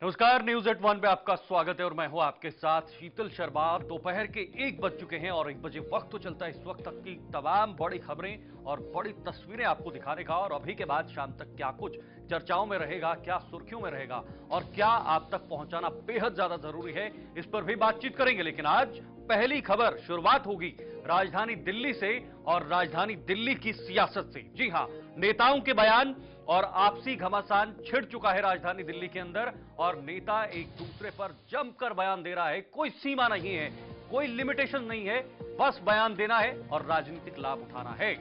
नमस्कार, news at one पे आपका स्वागत है और मैं हूं आपके साथ शीतल शर्मा। दोपहर के 1 बज चुके हैं और 1 बजे वक्त तो चलता है इस वक्त तक की तमाम बड़ी खबरें और बड़ी तस्वीरें आपको दिखाने का, और अभी के बाद शाम तक क्या कुछ चर्चाओं में रहेगा, क्या सुर्खियों में रहेगा और क्या आप तक पहुंचाना बेहद ज्यादा जरूरी है, इस पर भी बातचीत करेंगे। लेकिन आज पहली खबर शुरुआत होगी राजधानी दिल्ली से और राजधानी दिल्ली की सियासत से। जी हां, नेताओं के बयान और आपसी घमासान छिड़ चुका है राजधानी दिल्ली के अंदर और नेता एक दूसरे पर जमकर बयान दे रहा है। कोई सीमा नहीं है, कोई लिमिटेशन नहीं है, बस बयान देना है और राजनीतिक लाभ उठाना है।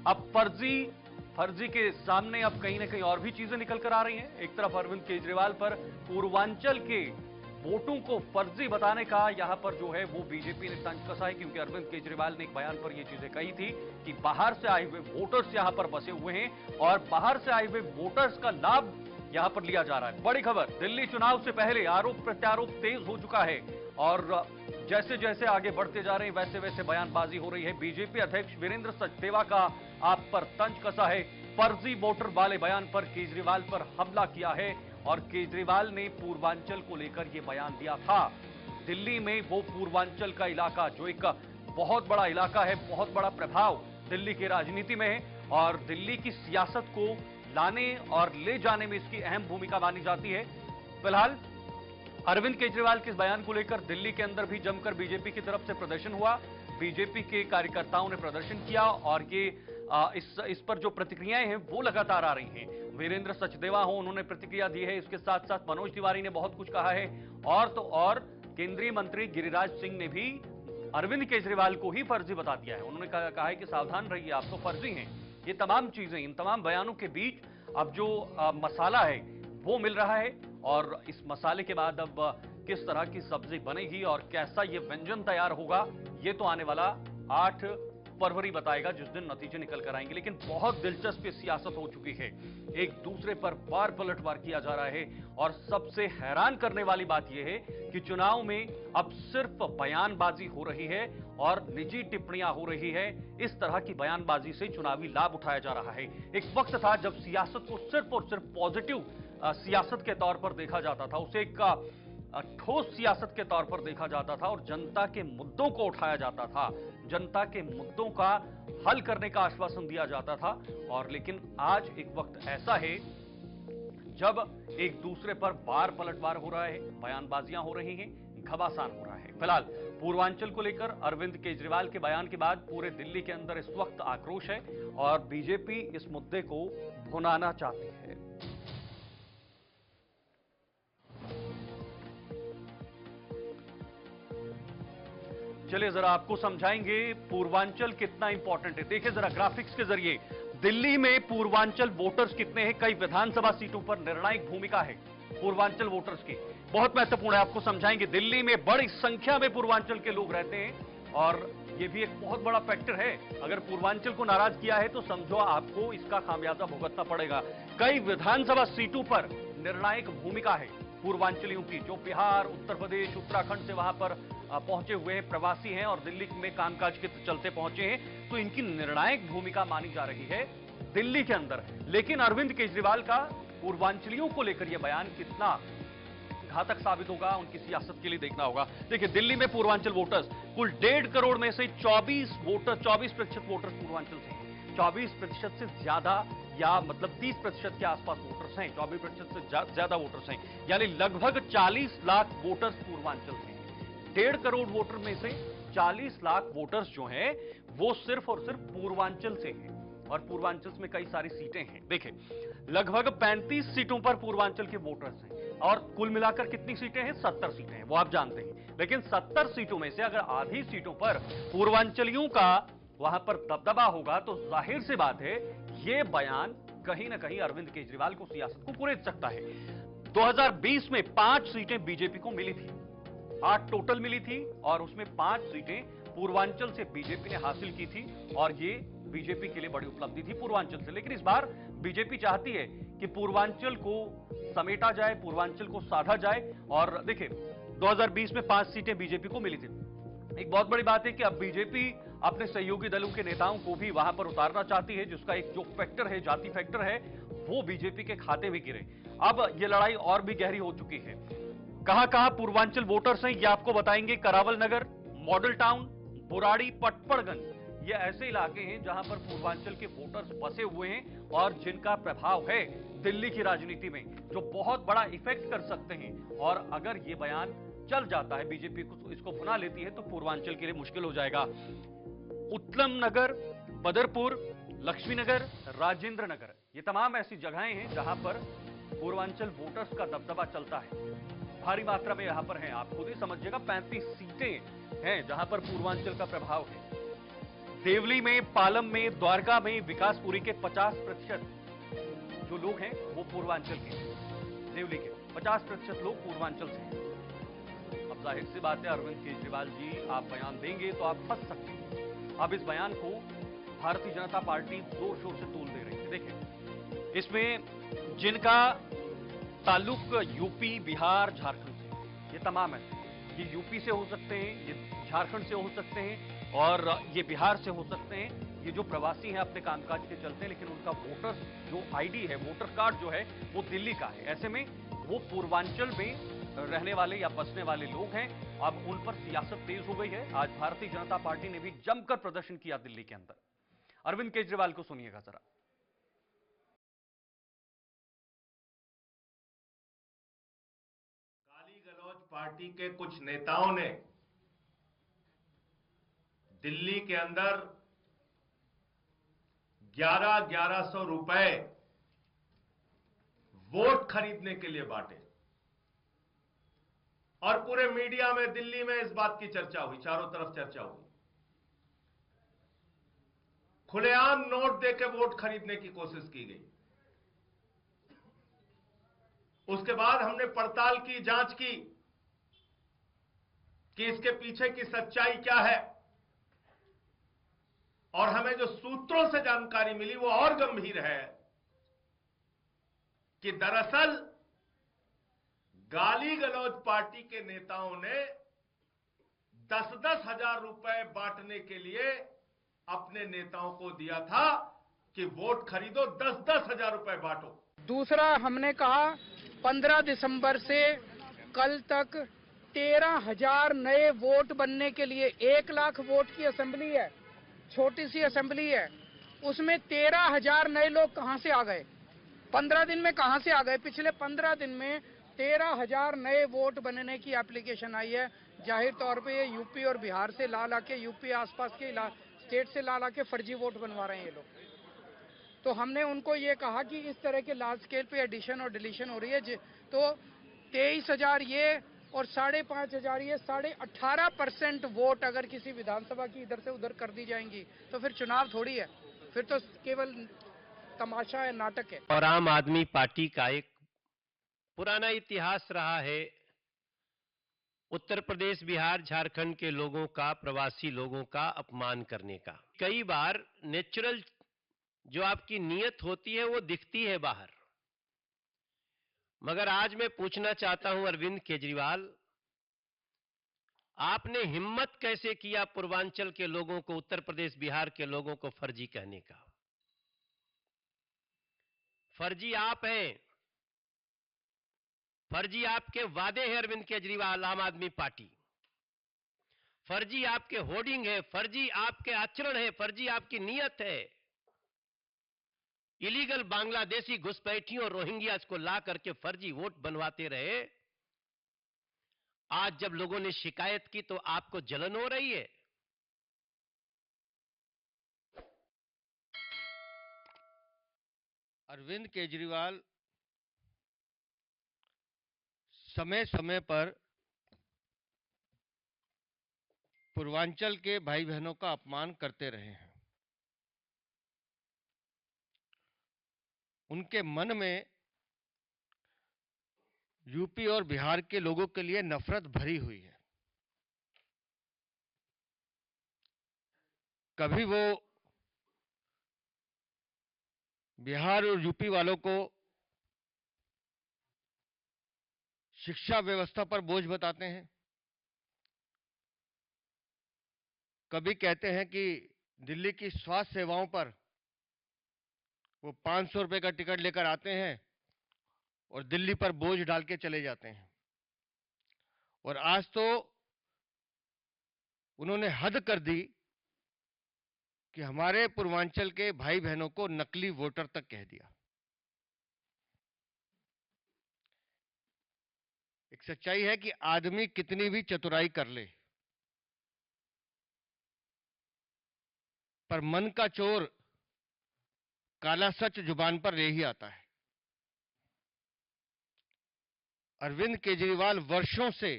अब फर्जी के सामने अब कहीं ना कहीं और भी चीजें निकल कर आ रही हैं। एक तरफ अरविंद केजरीवाल पर पूर्वांचल के वोटों को फर्जी बताने का यहां पर जो है वो बीजेपी ने तंज कसा है, क्योंकि अरविंद केजरीवाल ने एक बयान पर ये चीजें कही थी कि बाहर से आए हुए वोटर्स यहां पर बसे हुए हैं और बाहर से आए हुए वोटर्स का लाभ यहां पर लिया जा रहा है। बड़ी खबर, दिल्ली चुनाव से पहले आरोप प्रत्यारोप तेज हो चुका है और जैसे जैसे आगे बढ़ते जा रहे हैं वैसे वैसे बयानबाजी हो रही है। बीजेपी अध्यक्ष वीरेंद्र सचदेवा का आप पर तंज कसा है। फर्जी वोटर वाले बयान पर केजरीवाल पर हमला किया है और केजरीवाल ने पूर्वांचल को लेकर यह बयान दिया था। दिल्ली में वो पूर्वांचल का इलाका जो एक बहुत बड़ा इलाका है, बहुत बड़ा प्रभाव दिल्ली की राजनीति में है और दिल्ली की सियासत को लाने और ले जाने में इसकी अहम भूमिका मानी जाती है। फिलहाल अरविंद केजरीवाल के इस बयान को लेकर दिल्ली के अंदर भी जमकर बीजेपी की तरफ से प्रदर्शन हुआ। बीजेपी के कार्यकर्ताओं ने प्रदर्शन किया और ये इस पर जो प्रतिक्रियाएं हैं वो लगातार आ रही हैं। वीरेंद्र सचदेवा हो, उन्होंने प्रतिक्रिया दी है। इसके साथ साथ मनोज तिवारी ने बहुत कुछ कहा है और तो और केंद्रीय मंत्री गिरिराज सिंह ने भी अरविंद केजरीवाल को ही फर्जी बता दिया है। उन्होंने कहा है कि सावधान रहिए, आप तो फर्जी हैं। ये तमाम चीजें, इन तमाम बयानों के बीच अब जो मसाला है वो मिल रहा है और इस मसाले के बाद अब किस तरह की सब्जी बनेगी और कैसा ये व्यंजन तैयार होगा, ये तो आने वाला 8 फरवरी बताएगा, जिस दिन नतीजे निकल कर आएंगे। लेकिन बहुत दिलचस्प सियासत हो चुकी है, एक दूसरे पर वार पलटवार किया जा रहा है और सबसे हैरान करने वाली बात यह है कि चुनाव में अब सिर्फ बयानबाजी हो रही है और निजी टिप्पणियां हो रही है। इस तरह की बयानबाजी से चुनावी लाभ उठाया जा रहा है। एक वक्त था जब सियासत को सिर्फ और सिर्फ पॉजिटिव सियासत के तौर पर देखा जाता था, उसे एक ठोस सियासत के तौर पर देखा जाता था और जनता के मुद्दों को उठाया जाता था, जनता के मुद्दों का हल करने का आश्वासन दिया जाता था। और लेकिन आज एक वक्त ऐसा है जब एक दूसरे पर वार पलटवार हो रहा है, बयानबाजियां हो रही हैं, घमासान हो रहा है। फिलहाल पूर्वांचल को लेकर अरविंद केजरीवाल के बयान के बाद पूरे दिल्ली के अंदर इस वक्त आक्रोश है और बीजेपी इस मुद्दे को भुनाना चाहती है। चलिए जरा आपको समझाएंगे पूर्वांचल कितना इंपॉर्टेंट है। देखिए जरा ग्राफिक्स के जरिए दिल्ली में पूर्वांचल वोटर्स कितने हैं, कई विधानसभा सीटों पर निर्णायक भूमिका है पूर्वांचल वोटर्स की, बहुत महत्वपूर्ण है। आपको समझाएंगे, दिल्ली में बड़ी संख्या में पूर्वांचल के लोग रहते हैं और यह भी एक बहुत बड़ा फैक्टर है। अगर पूर्वांचल को नाराज किया है तो समझो आपको इसका खामियाजा भुगतना पड़ेगा। कई विधानसभा सीटों पर निर्णायक भूमिका है पूर्वांचलियों की, जो बिहार, उत्तर प्रदेश, उत्तराखंड से वहां पर पहुंचे हुए हैं, प्रवासी हैं और दिल्ली में कामकाज के चलते पहुंचे हैं, तो इनकी निर्णायक भूमिका मानी जा रही है दिल्ली के अंदर। लेकिन अरविंद केजरीवाल का पूर्वांचलियों को लेकर यह बयान कितना घातक साबित होगा, उनकी सियासत के लिए देखना होगा। देखिए दिल्ली में पूर्वांचल वोटर्स कुल 1.5 करोड़ में से 24% वोटर्स पूर्वांचल से हैं। 24% से ज्यादा या मतलब 30% के आसपास वोटर्स हैं, 24% से ज्यादा वोटर्स हैं, यानी लगभग 40 लाख वोटर्स पूर्वांचल से हैं। 1.5 करोड़ वोटर में से 40 लाख वोटर्स जो हैं वो सिर्फ और सिर्फ पूर्वांचल से हैं और पूर्वांचल में कई सारी सीटें हैं। देखिए लगभग 35 सीटों पर पूर्वांचल के वोटर्स हैं और कुल मिलाकर कितनी सीटें हैं, 70 सीटें हैं, वो आप जानते हैं। लेकिन 70 सीटों में से अगर आधी सीटों पर पूर्वांचलियों का वहां पर दबदबा होगा तो जाहिर सी बात है यह बयान कहीं ना कहीं अरविंद केजरीवाल को, सियासत को कुरेद सकता है। 2020 में 5 सीटें बीजेपी को मिली थी, 8 टोटल मिली थी और उसमें 5 सीटें पूर्वांचल से बीजेपी ने हासिल की थी और ये बीजेपी के लिए बड़ी उपलब्धि थी पूर्वांचल से। लेकिन इस बार बीजेपी चाहती है कि पूर्वांचल को समेटा जाए, पूर्वांचल को साधा जाए और देखिए 2020 में 5 सीटें बीजेपी को मिली थी। एक बहुत बड़ी बात है कि अब बीजेपी अपने सहयोगी दलों के नेताओं को भी वहां पर उतारना चाहती है, जिसका एक जो फैक्टर है, जाति फैक्टर है, वो बीजेपी के खाते में गिरे। अब ये लड़ाई और भी गहरी हो चुकी है। कहां कहां पूर्वांचल वोटर्स हैं, ये आपको बताएंगे। करावल नगर, मॉडल टाउन, बुराड़ी, पटपड़गंज, ये ऐसे इलाके हैं जहां पर पूर्वांचल के वोटर्स बसे हुए हैं और जिनका प्रभाव है दिल्ली की राजनीति में, जो बहुत बड़ा इफेक्ट कर सकते हैं। और अगर ये बयान चल जाता है, बीजेपी को इसको भुना लेती है, तो पूर्वांचल के लिए मुश्किल हो जाएगा। उत्तम नगर, बदरपुर, लक्ष्मी नगर, राजेंद्र नगर, ये तमाम ऐसी जगहें हैं जहां पर पूर्वांचल वोटर्स का दबदबा चलता है। भारी मात्रा में यहां पर हैं, आप खुद ही समझिएगा। 35 सीटें हैं जहां पर पूर्वांचल का प्रभाव है। देवली में, पालम में, द्वारका में, विकासपुरी के 50% जो लोग हैं वो पूर्वांचल के हैं। देवली के 50% लोग पूर्वांचल से हैं। अब जाहिर सी बात है, अरविंद केजरीवाल जी आप बयान देंगे तो आप फंस सकते हैं। अब इस बयान को भारतीय जनता पार्टी जोर शोर से तोल दे रही है। देखिए, इसमें जिनका ताल्लुक यूपी, बिहार, झारखंड से, ये तमाम है। ये यूपी से हो सकते हैं, ये झारखंड से हो सकते हैं और ये बिहार से हो सकते हैं। ये जो प्रवासी हैं अपने कामकाज के चलते, लेकिन उनका वोटर जो आईडी है, वोटर कार्ड जो है, वो दिल्ली का है। ऐसे में वो पूर्वांचल में रहने वाले या बसने वाले लोग हैं। अब उन पर सियासत तेज हो गई है। आज भारतीय जनता पार्टी ने भी जमकर प्रदर्शन किया दिल्ली के अंदर। अरविंद केजरीवाल को सुनिएगा जरा। गाली गलौज पार्टी के कुछ नेताओं ने दिल्ली के अंदर 1100 रुपए वोट खरीदने के लिए बांटे और पूरे मीडिया में दिल्ली में इस बात की चर्चा हुई, चारों तरफ चर्चा हुई। खुलेआम नोट देकर वोट खरीदने की कोशिश की गई। उसके बाद हमने पड़ताल की, जांच की कि इसके पीछे की सच्चाई क्या है। और हमें जो सूत्रों से जानकारी मिली वो और गंभीर है कि दरअसल गाली गलौज पार्टी के नेताओं ने 10-10 हजार रुपए बांटने के लिए अपने नेताओं को दिया था कि वोट खरीदो, 10-10 हजार रुपए बांटो। दूसरा, हमने कहा 15 दिसंबर से कल तक 13,000 नए वोट बनने के लिए, 1 लाख वोट की असेंबली है, छोटी सी असेंबली है, उसमें 13,000 नए लोग कहां से आ गए? 15 दिन में कहां से आ गए? पिछले 15 दिन में 13,000 नए वोट बनने की एप्लीकेशन आई है। जाहिर तौर पे ये यूपी और बिहार से ला के, यूपी आसपास के स्टेट से ला के फर्जी वोट बनवा रहे हैं ये लोग। तो हमने उनको ये कहा कि इस तरह के लार्ज स्केल पे एडिशन और डिलीशन हो रही है, तो 23,000 ये और 5,500 ये, 18.5% वोट अगर किसी विधानसभा की इधर से उधर कर दी जाएंगी तो फिर चुनाव थोड़ी है, फिर तो केवल तमाशा है, नाटक है। और आम आदमी पार्टी का एक पुराना इतिहास रहा है उत्तर प्रदेश, बिहार, झारखंड के लोगों का, प्रवासी लोगों का अपमान करने का। कई बार नेचुरल जो आपकी नीयत होती है वो दिखती है बाहर। मगर आज मैं पूछना चाहता हूं अरविंद केजरीवाल, आपने हिम्मत कैसे किया पूर्वांचल के लोगों को, उत्तर प्रदेश, बिहार के लोगों को फर्जी कहने का? फर्जी आप हैं, फर्जी आपके वादे हैं अरविंद केजरीवाल, आम आदमी पार्टी। फर्जी आपके होर्डिंग है, फर्जी आपके आचरण है, फर्जी आपकी नीयत है। इलीगल बांग्लादेशी घुसपैठियों और रोहिंग्यास को ला करके फर्जी वोट बनवाते रहे। आज जब लोगों ने शिकायत की तो आपको जलन हो रही है। अरविंद केजरीवाल समय समय पर पूर्वांचल के भाई बहनों का अपमान करते रहे हैं। उनके मन में यूपी और बिहार के लोगों के लिए नफरत भरी हुई है। कभी वो बिहार और यूपी वालों को शिक्षा व्यवस्था पर बोझ बताते हैं, कभी कहते हैं कि दिल्ली की स्वास्थ्य सेवाओं पर वो 500 रुपए का टिकट लेकर आते हैं और दिल्ली पर बोझ डाल के चले जाते हैं। और आज तो उन्होंने हद कर दी कि हमारे पूर्वांचल के भाई बहनों को नकली वोटर तक कह दिया। एक सच्चाई है कि आदमी कितनी भी चतुराई कर ले, पर मन का चोर काला सच जुबान पर ले ही आता है। अरविंद केजरीवाल वर्षों से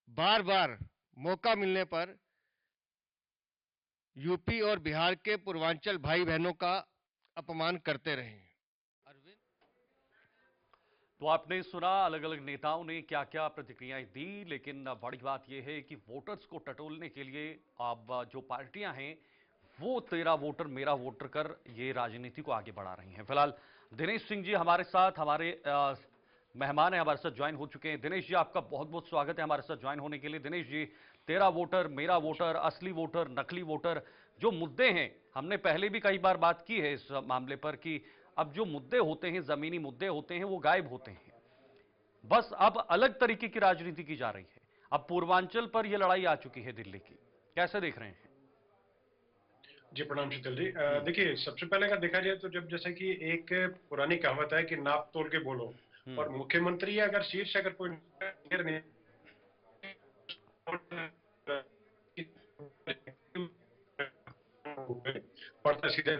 बार बार मौका मिलने पर यूपी और बिहार के पूर्वांचल भाई बहनों का अपमान करते रहे हैं। अरविंद, तो आपने सुना अलग अलग नेताओं ने क्या क्या प्रतिक्रियाएं दी, लेकिन बड़ी बात यह है कि वोटर्स को टटोलने के लिए अब जो पार्टियां हैं वो तेरा वोटर मेरा वोटर कर ये राजनीति को आगे बढ़ा रही हैं। फिलहाल दिनेश सिंह जी हमारे साथ, हमारे मेहमान हैं, हमारे साथ ज्वाइन हो चुके हैं। दिनेश जी, आपका बहुत बहुत स्वागत है हमारे साथ ज्वाइन होने के लिए। दिनेश जी, तेरा वोटर मेरा वोटर, असली वोटर नकली वोटर, जो मुद्दे हैं, हमने पहले भी कई बार बात की है इस मामले पर कि अब जो मुद्दे होते हैं, जमीनी मुद्दे होते हैं, वो गायब होते हैं। बस अब अलग तरीके की राजनीति की जा रही है। अब पूर्वांचल पर यह लड़ाई आ चुकी है दिल्ली की, कैसे देख रहे हैं? जी प्रणाम शीतल जी। देखिए, सबसे पहले अगर देखा जाए तो जब जैसे कि एक पुरानी कहावत है कि नाप तोल के बोलो, और मुख्यमंत्री अगर शीर्ष अगर कोई निर्णय पड़ता सीधे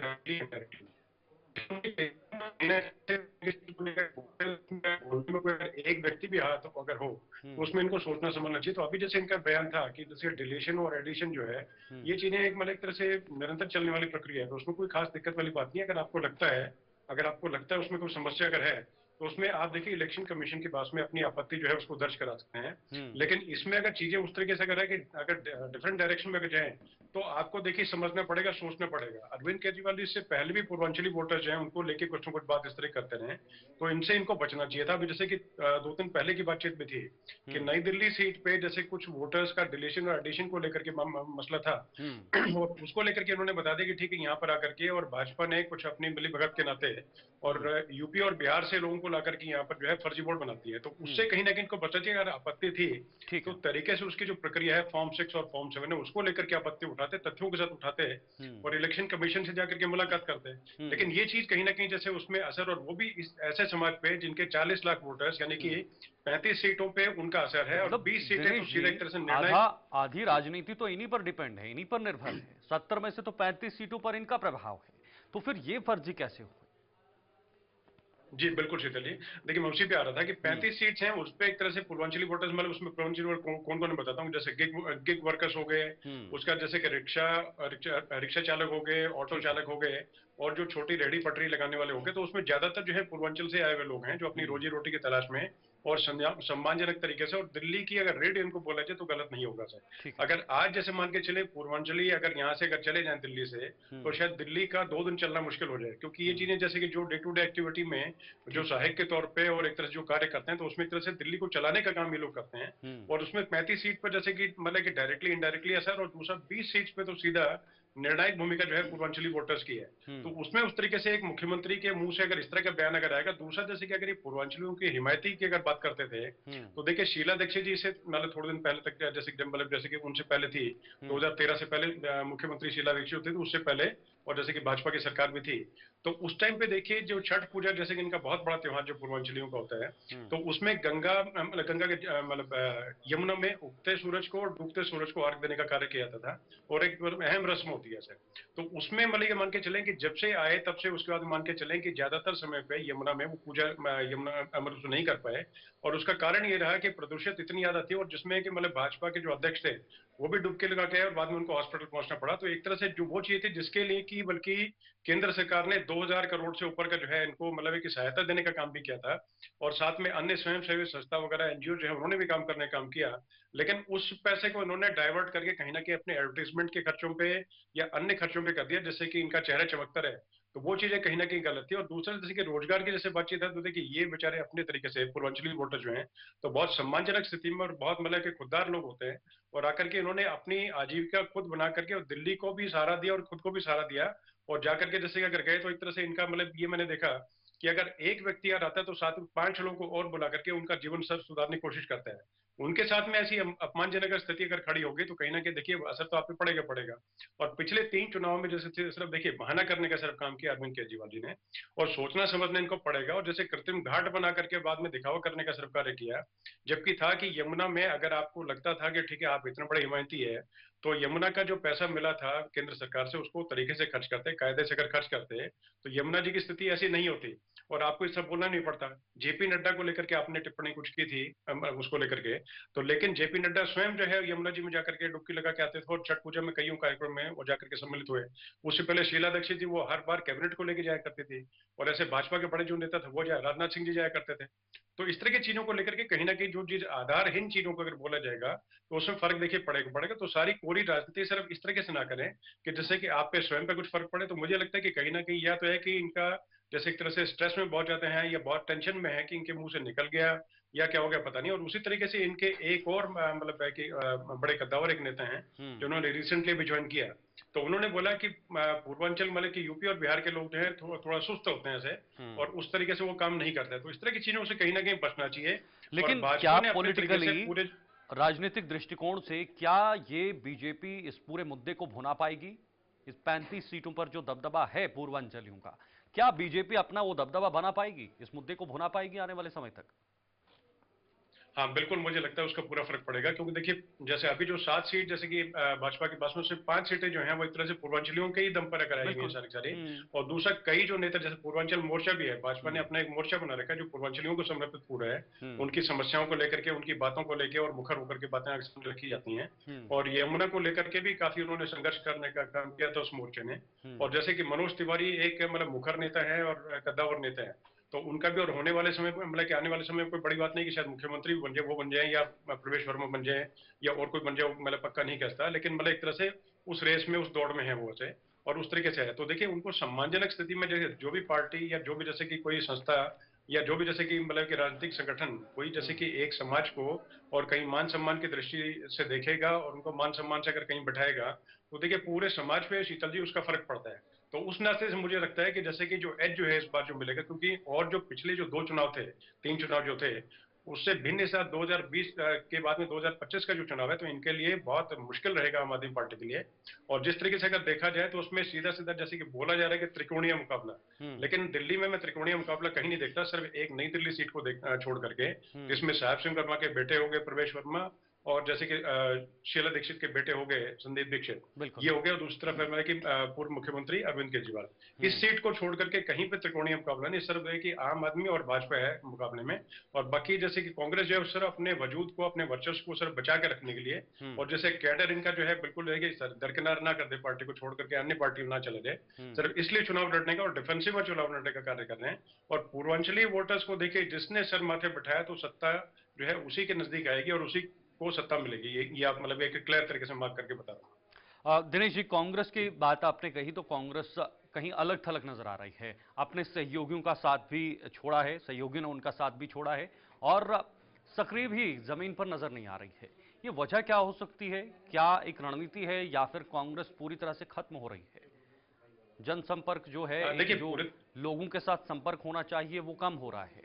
एक व्यक्ति भी हाथ अगर हो तो उसमें इनको सोचना समझना चाहिए। तो अभी जैसे इनका बयान था कि जैसे डिलीशन और एडिशन जो है, ये चीजें एक मतलब एक तरह से निरंतर चलने वाली प्रक्रिया है, तो उसमें कोई खास दिक्कत वाली बात नहीं है। अगर आपको लगता है उसमें कोई समस्या अगर है तो उसमें आप देखिए इलेक्शन कमीशन के पास में अपनी आपत्ति जो है उसको दर्ज करा सकते हैं। लेकिन इसमें अगर चीजें उस तरीके से अगर है कि अगर डिफरेंट डायरेक्शन में अगर जाए तो आपको देखिए समझना पड़ेगा, सोचना पड़ेगा। अरविंद केजरीवाल जी इससे पहले भी पूर्वांचली वोटर्स जो हैं उनको लेके कुछ न कुछ बात इस तरह करते रहे, तो इनसे इनको बचना चाहिए था। अभी जैसे कि 2 दिन पहले की बातचीत में थी कि नई दिल्ली सीट पे जैसे कुछ वोटर्स का डिलीशन और एडिशन को लेकर के मसला था, और उसको लेकर के उन्होंने बता दिया कि ठीक है यहाँ पर आकर के, और भाजपा ने कुछ अपनी मिली भगत के नाते और यूपी और बिहार से लोगों को लाकर के यहाँ पर जो है फर्जी वोट बनाती है, तो उससे कहीं ना कहीं इनको बचना चाहिए। अगर आपत्ति थी तो तरीके से उसकी जो प्रक्रिया है फॉर्म 6 और फॉर्म 7 है उसको लेकर के आपत्ति उठाते, तथ्यों के साथ उठाते और इलेक्शन कमीशन से जाकर के मुलाकात करते। लेकिन ये चीज कहीं ना कहीं जैसे उसमें असर, और वो भी इस ऐसे समाज पे जिनके 40 लाख वोटर्स यानी कि 35 सीटों पे उनका असर है, और मतलब 20 सीटें तो सीधे एक तरह से आधा आधी राजनीति तो इन्हीं पर डिपेंड है, इन्हीं पर निर्भर है। 70 में से तो 35 सीटों पर इनका प्रभाव है, तो फिर ये फर्जी कैसे हुआ? जी बिल्कुल शीतल जी, देखिए मैं उसी पे आ रहा था कि 35 सीट्स हैं उस पे एक तरह से पूर्वांचली वोटर्स, मतलब उसमें पूर्वांचली वोटर कौन कौन बताता हूँ। जैसे गिग वर्कर्स हो गए, उसका जैसे कि रिक्शा चालक हो गए, ऑटो चालक हो गए, और जो छोटी रेहड़ी पटरी लगाने वाले हो गए, तो उसमें ज्यादातर जो है पूर्वांचल से आए हुए लोग हैं जो अपनी रोजी रोटी की तलाश में, और सम्मानजनक तरीके से। और दिल्ली की अगर रेड इनको बोला जाए तो गलत नहीं होगा सर। अगर आज जैसे मान के चले पूर्वांचली अगर यहाँ से अगर चले जाएं दिल्ली से, तो शायद दिल्ली का 2 दिन चलना मुश्किल हो जाए, क्योंकि ये चीजें जैसे कि जो डे टू डे एक्टिविटी में जो सहायक के तौर पे और एक तरह से जो कार्य करते हैं, तो उसमें एक तरह से दिल्ली को चलाने का काम ये लोग करते हैं। और उसमें 35 सीट पर जैसे कि मतलब कि डायरेक्टली इनडायरेक्टली असर, और दूसरा 20 सीट पे तो सीधा निर्णायक भूमिका जो है पूर्वांचली वोटर्स की है। तो उसमें उस तरीके से एक मुख्यमंत्री के मुंह से अगर इस तरह का बयान अगर आएगा, दूसरा जैसे कि अगर ये पूर्वांचलियों की हिमायती की अगर बात करते थे, तो देखिए शीला दीक्षित जी से मतलब थोड़े दिन पहले तक जैसे कि उनसे पहले थी, 2013 से पहले मुख्यमंत्री शीला दीक्षित थी, तो उससे पहले, और जैसे कि भाजपा की सरकार भी थी, तो उस टाइम पे देखिए जो छठ पूजा जैसे कि इनका बहुत बड़ा त्योहार जो पूर्वांचलियों का होता है, तो उसमें गंगा के यमुना में उगते सूरज को और डूबते सूरज को अर्घ देने का कार्य किया जाता था, और एक अहम रस्म होती है सर। तो उसमें मतलब मान के चलें कि जब से आए तब से उसके बाद मान के चलें कि ज्यादातर समय पे यमुना में वो पूजा यमुना मतलब नहीं कर पाए, और उसका कारण ये रहा कि प्रदूषित इतनी ज्यादा थी, और जिसमें कि मतलब भाजपा के जो अध्यक्ष थे वो भी डुबकी लगा के आए और बाद में उनको हॉस्पिटल पहुंचना पड़ा। तो एक तरह से जो वो चीज थी जिसके लिए कि बल्कि केंद्र सरकार ने 2000 करोड़ से ऊपर का जो है इनको मतलब एक सहायता देने का काम भी किया था, और साथ में अन्य स्वयंसेवी संस्था वगैरह एनजीओ जो है उन्होंने भी काम करने का काम किया। लेकिन उस पैसे को इन्होंने डाइवर्ट करके कहीं ना कहीं अपने एडवर्टीजमेंट के खर्चों पे या अन्य खर्चों पे कर दिया, जिससे कि इनका चेहरा चमकता रहे। तो वो चीजें कहीं ना कहीं गलत थी। और दूसरा जैसे कि रोजगार की जैसे बातचीत है, तो देखिए ये बेचारे अपने तरीके से पूर्वांचली वोटर जो हैं तो बहुत सम्मानजनक स्थिति में और बहुत मतलब के खुददार लोग होते हैं, और आकर के इन्होंने अपनी आजीविका खुद बना करके और दिल्ली को भी सहारा दिया और खुद को भी सहारा दिया। और जाकर के जैसे कि अगर गए तो एक तरह से इनका मतलब ये मैंने देखा कि अगर एक व्यक्ति यहाँ आता है तो साथ में 5 लोगों को और बुला करके उनका जीवन स्तर सुधारने की कोशिश करता है। उनके साथ में ऐसी अपमानजनक स्थिति अगर खड़ी होगी तो कहीं ना कहीं देखिए असर तो आप पे पड़ेगा पड़ेगा। और पिछले 3 चुनाव में जैसे सिर्फ देखिए बहाना करने का सिर्फ काम किया अरविंद केजरीवाल जी ने, और सोचना समझना इनको पड़ेगा। और जैसे कृत्रिम घाट बना करके बाद में दिखावा करने का सिर्फ कार्य किया, जबकि था कि यमुना में अगर आपको लगता था कि ठीक है आप इतना बड़े हिमायती है, तो यमुना का जो पैसा मिला था केंद्र सरकार से उसको तरीके से खर्च करते, कायदे से अगर खर्च करते तो यमुना जी की स्थिति ऐसी नहीं होती। और आपको ये सब बोलना नहीं पड़ता। जेपी नड्डा को लेकर के आपने टिप्पणी कुछ की थी उसको लेकर के, तो लेकिन जेपी नड्डा स्वयं जो है यमुना जी में जाकर के डुबकी लगा के आते थे और छठ पूजा में कईयों कार्यक्रम में वो जाकर के सम्मिलित हुए। उससे पहले शीला दीक्षित जी वो हर बार कैबिनेट को लेकर जाया करती थी, और ऐसे भाजपा के बड़े जो नेता थे वो जाए, राजनाथ सिंह जी जाया करते थे। तो इस तरह की चीजों को लेकर के कहीं ना कहीं जो चीज आधारहीन चीजों को अगर बोला जाएगा तो उसमें फर्क देखिए पड़ेगा पड़ेगा। तो सारी कोरी राजनीति सिर्फ इस तरीके से ना करें कि जिससे कि आप पे स्वयं पे कुछ फर्क पड़े। तो मुझे लगता है कि कहीं ना कहीं या तो है कि इनका जैसे एक तरह से स्ट्रेस में बहुत जाते हैं या बहुत टेंशन में है कि इनके मुंह से निकल गया या क्या हो गया पता नहीं। और उसी तरीके से इनके एक और मतलब है कि बड़े कद्दावर एक नेता हैं जिन्होंने रिसेंटली भी ज्वाइन किया, तो उन्होंने बोला कि पूर्वांचल मतलब कि यूपी और बिहार के लोग जो है थोड़ा सुस्त होते हैं ऐसे, और उस तरीके से वो काम नहीं करते। तो इस तरह की चीजों से कहीं ना कहीं बचना चाहिए। लेकिन और क्या भाजपा ने अपने तरीके से पॉलिटिकली पूरे राजनीतिक दृष्टिकोण से क्या ये बीजेपी इस पूरे मुद्दे को भुना पाएगी? इस 35 सीटों पर जो दबदबा है पूर्वांचलियों का, क्या बीजेपी अपना वो दबदबा बना पाएगी, इस मुद्दे को भुना पाएगी आने वाले समय तक? हाँ बिल्कुल, मुझे लगता है उसका पूरा फर्क पड़ेगा। क्योंकि देखिए जैसे अभी जो 7 सीट जैसे कि भाजपा के पास में सिर्फ 5 सीटें जो हैं वो एक तरह से पूर्वांचलियों के ही दम पर कराई गई हैं सारी सारी। और दूसरा कई जो नेता जैसे पूर्वांचल मोर्चा भी है, भाजपा ने अपना एक मोर्चा बना रखा है जो पूर्वांचलियों को समर्पित पूरा है, उनकी समस्याओं को लेकर के, उनकी बातों को लेकर और मुखर होकर के बातें अक्सर रखी जाती हैं। और यमुना को लेकर के भी काफी उन्होंने संघर्ष करने का काम किया था उस मोर्चे ने। और जैसे कि मनोज तिवारी एक मतलब मुखर नेता है और कद्दावर नेता है, तो उनका भी और होने वाले समय में मतलब कि आने वाले समय में कोई बड़ी बात नहीं कि शायद मुख्यमंत्री भी बन जाए, वो बन जाए, या प्रवेश वर्मा बन जाए, या और कोई बन जाए, मतलब पक्का नहीं कहता, लेकिन मतलब एक तरह से उस रेस में उस दौड़ में है वो से, और उस तरीके से है। तो देखिए उनको सम्मानजनक स्थिति में जैसे जो भी पार्टी या जो भी जैसे कि कोई संस्था या जो भी जैसे कि मतलब कि राजनीतिक संगठन कोई जैसे कि एक समाज को और कहीं मान सम्मान की दृष्टि से देखेगा और उनको मान सम्मान से अगर कहीं बैठाएगा, तो देखिए पूरे समाज पे शीतल जी उसका फर्क पड़ता है। तो उस नाते से मुझे लगता है कि जैसे कि जो एज जो है इस बार जो मिलेगा, क्योंकि और जो पिछले जो 2 चुनाव थे, 3 चुनाव जो थे, उससे भिन्न इस 2020 के बाद में 2025 का जो चुनाव है, तो इनके लिए बहुत मुश्किल रहेगा आम आदमी पार्टी के लिए। और जिस तरीके से अगर देखा जाए तो उसमें सीधा सीधा जैसे कि बोला जा रहा है कि त्रिकोणीय मुकाबला, लेकिन दिल्ली में मैं त्रिकोणीय मुकाबला कहीं नहीं देखता, सिर्फ एक नई दिल्ली सीट को छोड़ करके, जिसमें साहब सिंह वर्मा के बेटे हो गए प्रवेश वर्मा, और जैसे कि शीला दीक्षित के बेटे हो गए संदीप दीक्षित, ये हो गया। और दूसरी तरफ है कि पूर्व मुख्यमंत्री अरविंद केजरीवाल। इस सीट को छोड़ करके कहीं पे त्रिकोणीय मुकाबला नहीं, सिर्फ है कि आम आदमी और भाजपा है मुकाबले में। और बाकी जैसे कि कांग्रेस जो है सिर्फ अपने वजूद को, अपने वर्चस्व को सिर्फ बचा के रखने के लिए, और जैसे कैडर इनका जो है बिल्कुल है कि दरकिनार ना कर दे पार्टी को छोड़ करके, अन्य पार्टी में ना चले जाए, सिर्फ इसलिए चुनाव लड़ने का और डिफेंसिव में चुनाव लड़ने का कार्य कर रहे हैं। और पूर्वांचली वोटर्स को देखिए जिसने सर माथे बैठाया तो सत्ता जो है उसी के नजदीक आएगी और उसी को सत्ता मिलेगी। ये आप मतलब एक क्लियर तरीके से मार्क करके बता रहा हूं। दिनेश जी, कांग्रेस की बात आपने कही तो कांग्रेस कहीं अलग थलग नजर आ रही है। अपने सहयोगियों का साथ भी छोड़ा है, सहयोगियों ने उनका साथ भी छोड़ा है, और सक्रिय भी जमीन पर नजर नहीं आ रही है। ये वजह क्या हो सकती है? क्या एक रणनीति है या फिर कांग्रेस पूरी तरह से खत्म हो रही है? जनसंपर्क जो है, देखिए जो लोगों के साथ संपर्क होना चाहिए, वो कम हो रहा है।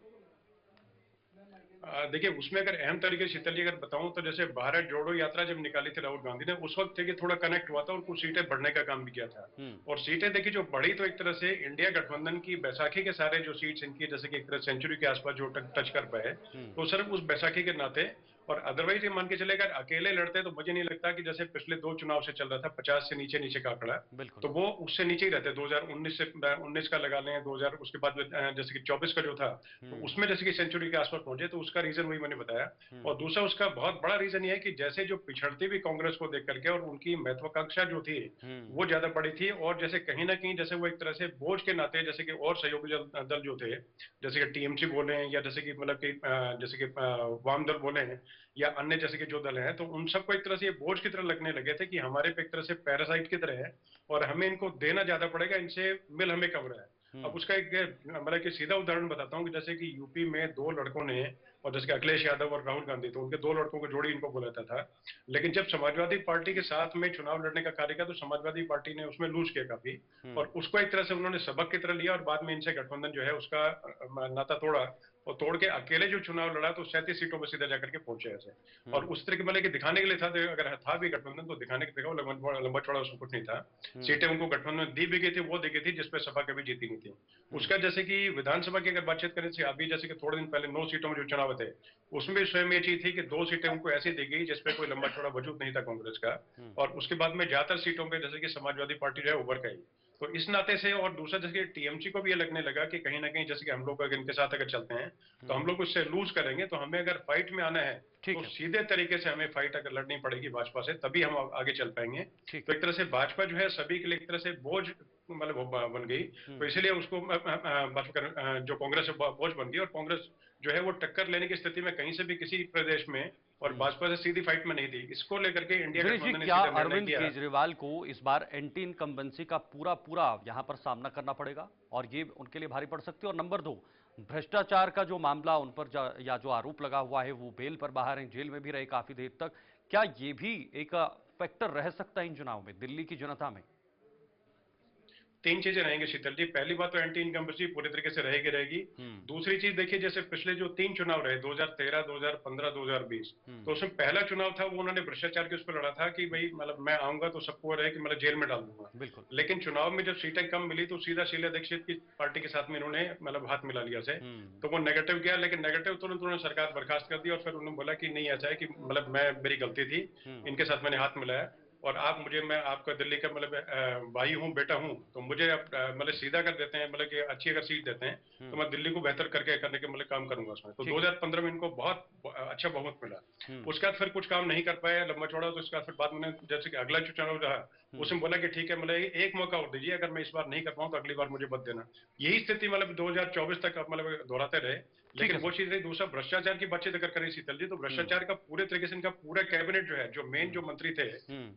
देखिए उसमें अगर अहम तरीके से शीतल जी अगर बताऊं तो जैसे भारत जोड़ो यात्रा जब निकाली थी राहुल गांधी ने, उस वक्त देखिए थोड़ा कनेक्ट हुआ था और कुछ सीटें बढ़ने का काम भी किया था। और सीटें देखिए जो बढ़ी तो एक तरह से इंडिया गठबंधन की बैसाखी के सारे जो सीट्स इनकी जैसे कि एक तरह सेंचुरी के आसपास जो टच कर पाए, तो सिर्फ उस बैसाखी के नाते। और अदरवाइज ये मान के चले अगर अकेले लड़ते तो मुझे नहीं लगता कि जैसे पिछले 2 चुनाव से चल रहा था 50 से नीचे नीचे का आंकड़ा, तो वो उससे नीचे ही रहते। 2019 से 19 का लगा लें, 2000 उसके बाद जैसे कि 24 का जो था, तो उसमें जैसे कि सेंचुरी के आसपास पहुंचे। तो उसका रीजन वही मैंने बताया। और दूसरा उसका बहुत बड़ा रीजन ये है कि जैसे जो पिछड़ती हुई कांग्रेस को देख करके और उनकी महत्वाकांक्षा जो थी वो ज्यादा बड़ी थी, और जैसे कहीं ना कहीं जैसे वो एक तरह से बोझ के नाते जैसे कि और सहयोगी दल जो थे, जैसे कि टीएमसी बोले या जैसे कि मतलब कि जैसे कि वाम दल बोले, या अन्य जैसे कि जो दल हैं, तो उन सबको एक तरह से ये बोझ की तरह लगने लगे थे कि हमारे पे एक तरह से पैरासाइट की तरह है और हमें इनको देना ज्यादा पड़ेगा, इनसे मिल हमें कम रहा है। अब उसका एक मतलब कि सीधा उदाहरण बताता हूँ कि जैसे कि यूपी में दो लड़कों ने, और जैसे कि अखिलेश यादव और राहुल गांधी, तो उनके दो लड़कों को जोड़ी इनको बुलाता था, लेकिन जब समाजवादी पार्टी के साथ में चुनाव लड़ने का कार्य किया तो समाजवादी पार्टी ने उसमें लूज किया काफी, और उसको एक तरह से उन्होंने सबक की तरह लिया और बाद में इनसे गठबंधन जो है उसका नाता तोड़ा, और तोड़ के अकेले जो चुनाव लड़ा तो 37 सीटों पर सीधा जाकर के पहुंचे ऐसे। और उस तरह के मतलब कि दिखाने के लिए था, अगर था भी गठबंधन तो दिखाने के देखा, लंबा चौड़ा उसमें कुछ नहीं था। सीटें उनको गठबंधन में दी भी गई थी, वो दी गई थी जिसपे सपा कभी जीती नहीं थी। उसका जैसे कि विधानसभा की अगर बातचीत करें से अभी जैसे कि थोड़े दिन पहले 9 सीटों में जो चुनाव थे, उसमें स्वयं ये चीज थी कि 2 सीटें उनको ऐसी दी गई जिसपे कोई लंबा चौड़ा वजूद नहीं था कांग्रेस का, और उसके बाद में ज्यादातर सीटों पे जैसे कि समाजवादी पार्टी जो है उभर गई। तो इस नाते से, और दूसरा जैसे टीएमसी को भी ये लगने लगा कि कहीं ना कहीं जैसे कि हम लोग अगर इनके साथ अगर चलते हैं तो हम लोग उससे लूज करेंगे, तो हमें अगर फाइट में आना है तो सीधे तरीके से हमें फाइट अगर लड़नी पड़ेगी भाजपा से, तभी हम आगे चल पाएंगे। तो एक तरह से भाजपा जो है सभी के लिए एक तरह से बोझ मतलब बन गई, तो इसीलिए उसको जो कांग्रेस बोझ बन गई, और कांग्रेस जो है वो टक्कर लेने की स्थिति में कहीं से भी किसी प्रदेश में और भाजपा से सीधी फाइट में नहीं थी। इसको लेकर के इंडिया दिनेश जी, गठबंधन ने क्या सीधा निर्णय अरविंद किया। केजरीवाल को इस बार एंटी इनकम्बेंसी का पूरा पूरा यहां पर सामना करना पड़ेगा और ये उनके लिए भारी पड़ सकती है? और नंबर 2, भ्रष्टाचार का जो मामला उन पर या जो आरोप लगा हुआ है, वो बेल पर बाहर हैं, जेल में भी रहे काफी देर तक, क्या ये भी एक फैक्टर रह सकता है इन चुनाव में दिल्ली की जनता में? 3 चीजें रहेंगी शीतल जी। पहली बात तो एंटी इनकम्बेंसी पूरी तरीके से रहेगी। दूसरी चीज देखिए, जैसे पिछले जो 3 चुनाव रहे 2013, 2015, 2020, तो उसमें पहला चुनाव था वो उन्होंने भ्रष्टाचार के उस पर लड़ा था कि भाई मतलब मैं आऊंगा तो सबको रहे कि मतलब जेल में डाल दूंगा। बिल्कुल। लेकिन चुनाव में जब सीटें कम मिली तो सीधा शीला दीक्षित की पार्टी के साथ में इन्होंने मतलब हाथ मिला लिया से, तो वो नेगेटिव किया, लेकिन नेगेटिव तुरंत उन्होंने सरकार बर्खास्त कर दी और फिर उन्होंने बोला कि नहीं ऐसा है कि मतलब मैं मेरी गलती थी, इनके साथ मैंने हाथ मिलाया और आप मुझे, मैं आपका दिल्ली का मतलब भाई हूँ, बेटा हूँ, तो मुझे मतलब सीधा कर देते हैं, मतलब कि अच्छी अगर सीट देते हैं तो मैं दिल्ली को बेहतर करने के मतलब काम करूंगा उसमें। तो 2015 में इनको बहुत अच्छा बहुमत मिला। उसके बाद फिर कुछ काम नहीं कर पाया लंबा चौड़ा, तो इसके बाद फिर बाद में जैसे कि अगला जो चुनाव रहा उसमें बोला कि ठीक है मतलब एक मौका और दीजिए, अगर मैं इस बार नहीं कर पाऊँ तो अगली बार मुझे मत देना। यही स्थिति मतलब 2024 तक मतलब दोहराते रहे। लेकिन वो चीज रही। दूसरा भ्रष्टाचार की बातचीत अगर करें शीतल जी, तो भ्रष्टाचार का पूरे तरीके से इनका पूरा कैबिनेट जो है, जो मेन जो मंत्री थे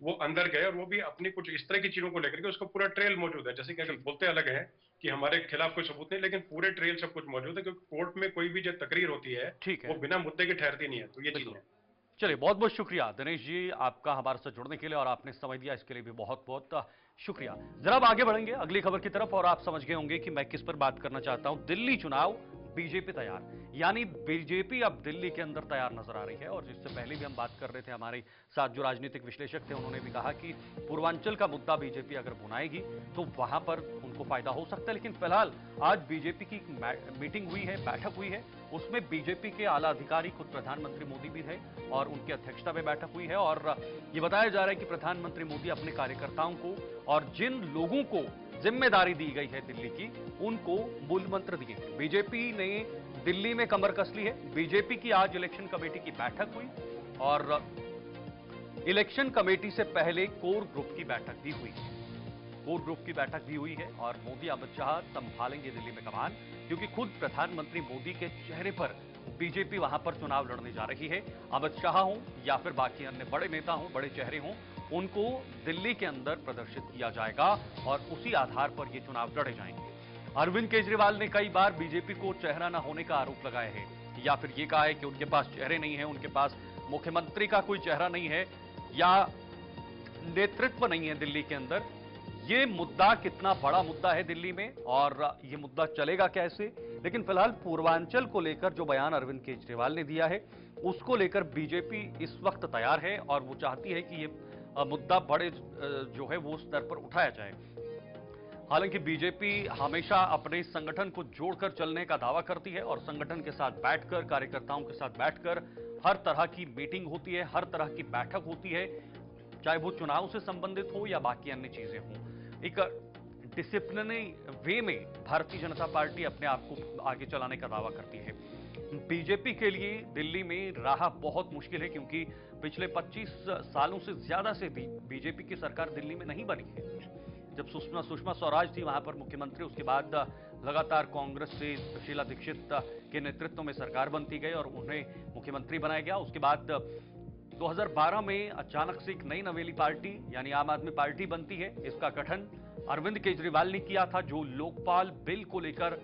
वो अंदर गए, और वो भी अपनी कुछ इस तरह की चीजों को लेकर के उसका पूरा ट्रेल मौजूद है। जैसे कि अगर बोलते अलग है कि हमारे खिलाफ कोई सबूत नहीं, लेकिन पूरे ट्रेल सब कुछ मौजूद है, क्योंकि कोर्ट में कोई भी जो तकरीर होती है वो बिना मुद्दे की ठहरती नहीं है। तो ये चीज है। चलिए, बहुत बहुत शुक्रिया दिनेश जी आपका हमारे साथ जुड़ने के लिए, और आपने समय दिया इसके लिए भी बहुत बहुत शुक्रिया। जरा अब आगे बढ़ेंगे अगली खबर की तरफ, और आप समझ गए होंगे कि मैं किस पर बात करना चाहता हूं। दिल्ली चुनाव, बीजेपी तैयार, यानी बीजेपी अब दिल्ली के अंदर तैयार नजर आ रही है। और जिससे पहले भी हम बात कर रहे थे, हमारे साथ जो राजनीतिक विश्लेषक थे उन्होंने भी कहा कि पूर्वांचल का मुद्दा बीजेपी अगर बुनाएगी तो वहां पर उनको फायदा हो सकता है। लेकिन फिलहाल आज बीजेपी की मीटिंग हुई है, बैठक हुई है, उसमें बीजेपी के आला अधिकारी खुद प्रधानमंत्री मोदी भी थे और उनकी अध्यक्षता में बैठक हुई है। और ये बताया जा रहा है कि प्रधानमंत्री मोदी अपने कार्यकर्ताओं को और जिन लोगों को जिम्मेदारी दी गई है दिल्ली की, उनको मूल मंत्र दिए। बीजेपी ने दिल्ली में कमर कस ली है। बीजेपी की आज इलेक्शन कमेटी की बैठक हुई और इलेक्शन कमेटी से पहले कोर ग्रुप की बैठक भी हुई है। कोर ग्रुप की बैठक भी हुई है और मोदी अमित शाह संभालेंगे दिल्ली में कमान, क्योंकि खुद प्रधानमंत्री मोदी के चेहरे पर बीजेपी वहां पर चुनाव लड़ने जा रही है। अमित शाह हो या फिर बाकी अन्य बड़े नेता हों, बड़े चेहरे हों, उनको दिल्ली के अंदर प्रदर्शित किया जाएगा और उसी आधार पर ये चुनाव लड़े जाएंगे। अरविंद केजरीवाल ने कई बार बीजेपी को चेहरा न होने का आरोप लगाया है, या फिर ये कहा है कि उनके पास चेहरे नहीं है, उनके पास मुख्यमंत्री का कोई चेहरा नहीं है या नेतृत्व नहीं है दिल्ली के अंदर। ये मुद्दा कितना बड़ा मुद्दा है दिल्ली में और ये मुद्दा चलेगा कैसे? लेकिन फिलहाल पूर्वांचल को लेकर जो बयान अरविंद केजरीवाल ने दिया है, उसको लेकर बीजेपी इस वक्त तैयार है और वो चाहती है कि ये मुद्दा बड़े जो है वो स्तर पर उठाया जाए। हालांकि बीजेपी हमेशा अपने संगठन को जोड़कर चलने का दावा करती है और संगठन के साथ बैठकर, कार्यकर्ताओं के साथ बैठकर हर तरह की मीटिंग होती है, हर तरह की बैठक होती है, चाहे वो चुनाव से संबंधित हो या बाकी अन्य चीजें हों। एक डिसिप्लिनरी वे में भारतीय जनता पार्टी अपने आप को आगे चलाने का दावा करती है। बीजेपी के लिए दिल्ली में राह बहुत मुश्किल है, क्योंकि पिछले 25 सालों से ज्यादा से भी बीजेपी की सरकार दिल्ली में नहीं बनी है। जब सुषमा स्वराज थी वहां पर मुख्यमंत्री, उसके बाद लगातार कांग्रेस से शीला दीक्षित के नेतृत्व में सरकार बनती गई और उन्हें मुख्यमंत्री बनाया गया। उसके बाद 2012 में अचानक से एक नई नवेली पार्टी यानी आम आदमी पार्टी बनती है। इसका गठन अरविंद केजरीवाल ने किया था, जो लोकपाल बिल को लेकर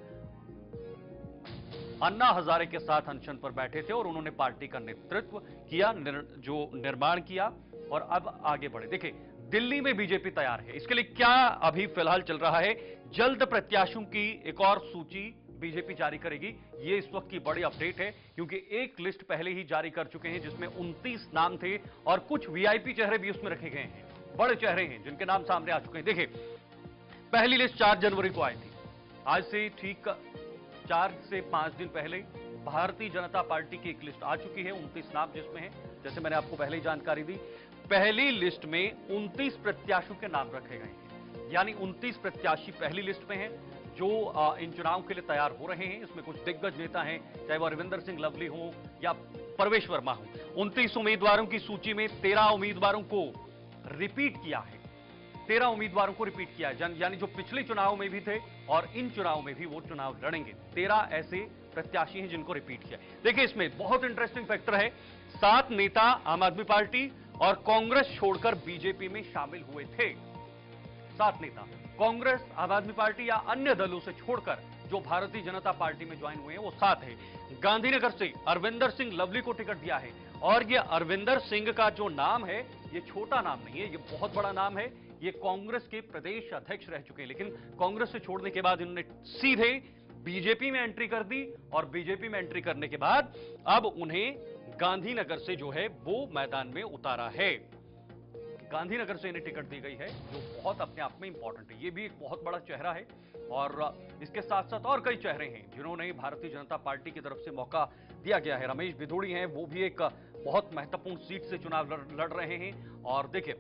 अन्ना हजारे के साथ अनशन पर बैठे थे और उन्होंने पार्टी का नेतृत्व किया, जो निर्माण किया और अब आगे बढ़े। देखिए, दिल्ली में बीजेपी तैयार है। इसके लिए क्या अभी फिलहाल चल रहा है, जल्द प्रत्याशियों की एक और सूची बीजेपी जारी करेगी। ये इस वक्त की बड़ी अपडेट है, क्योंकि एक लिस्ट पहले ही जारी कर चुके हैं जिसमें 29 नाम थे और कुछ वीआईपी चेहरे भी उसमें रखे गए हैं। बड़े चेहरे हैं जिनके नाम सामने आ चुके हैं। देखिए, पहली लिस्ट 4 जनवरी को आई थी। आज से ठीक 4 से 5 दिन पहले भारतीय जनता पार्टी की एक लिस्ट आ चुकी है, 29 नाम जिसमें है, जैसे मैंने आपको पहले ही जानकारी दी। पहली लिस्ट में 29 प्रत्याशियों के नाम रखे गए हैं, यानी 29 प्रत्याशी पहली लिस्ट में हैं जो इन चुनाव के लिए तैयार हो रहे हैं। इसमें कुछ दिग्गज नेता हैं, चाहे वो अरविंदर सिंह लवली हो या परवेश वर्मा हो। 29 उम्मीदवारों की सूची में 13 उम्मीदवारों को रिपीट किया है, 13 उम्मीदवारों को रिपीट किया है, यानी जो पिछले चुनाव में भी थे और इन चुनाव में भी वो चुनाव लड़ेंगे। 13 ऐसे प्रत्याशी हैं जिनको रिपीट किया। देखिए, इसमें बहुत इंटरेस्टिंग फैक्टर है, 7 नेता आम आदमी पार्टी और कांग्रेस छोड़कर बीजेपी में शामिल हुए थे। 7 नेता कांग्रेस, आम आदमी पार्टी या अन्य दलों से छोड़कर जो भारतीय जनता पार्टी में ज्वाइन हुए हैं वो 7 है। गांधीनगर से अरविंदर सिंह लवली को टिकट दिया है और ये अरविंदर सिंह का जो नाम है ये छोटा नाम नहीं है, ये बहुत बड़ा नाम है। ये कांग्रेस के प्रदेश अध्यक्ष रह चुके हैं, लेकिन कांग्रेस से छोड़ने के बाद इन्होंने सीधे बीजेपी में एंट्री कर दी और बीजेपी में एंट्री करने के बाद अब उन्हें गांधीनगर से जो है वो मैदान में उतारा है। गांधीनगर से इन्हें टिकट दी गई है, जो बहुत अपने आप में इंपॉर्टेंट है। ये भी एक बहुत बड़ा चेहरा है और इसके साथ साथ और कई चेहरे हैं जिन्होंने भारतीय जनता पार्टी की तरफ से मौका दिया गया है। रमेश भिधोड़ी हैं, वो भी एक बहुत महत्वपूर्ण सीट से चुनाव लड़ रहे हैं। और देखिए,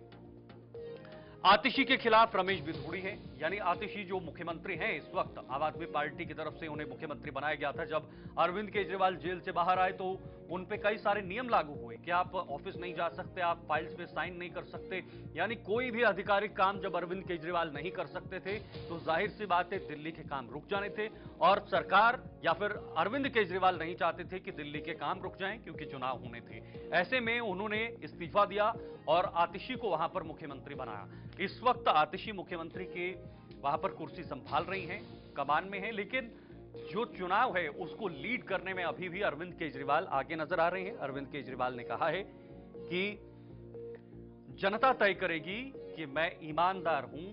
आतिशी के खिलाफ रमेश भिधोड़ी हैं, यानी आतिशी जो मुख्यमंत्री हैं इस वक्त, आम आदमी पार्टी की तरफ से उन्हें मुख्यमंत्री बनाया गया था। जब अरविंद केजरीवाल जेल से बाहर आए तो उन पे कई सारे नियम लागू हुए कि आप ऑफिस नहीं जा सकते, आप फाइल्स पे साइन नहीं कर सकते, यानी कोई भी आधिकारिक काम जब अरविंद केजरीवाल नहीं कर सकते थे तो जाहिर सी बात है दिल्ली के काम रुक जाने थे। और सरकार या फिर अरविंद केजरीवाल नहीं चाहते थे कि दिल्ली के काम रुक जाएं, क्योंकि चुनाव होने थे। ऐसे में उन्होंने इस्तीफा दिया और आतिशी को वहां पर मुख्यमंत्री बनाया। इस वक्त आतिशी मुख्यमंत्री के वहां पर कुर्सी संभाल रही हैं, कमान में है, लेकिन जो चुनाव है उसको लीड करने में अभी भी अरविंद केजरीवाल आगे नजर आ रहे हैं। अरविंद केजरीवाल ने कहा है कि जनता तय करेगी कि मैं ईमानदार हूं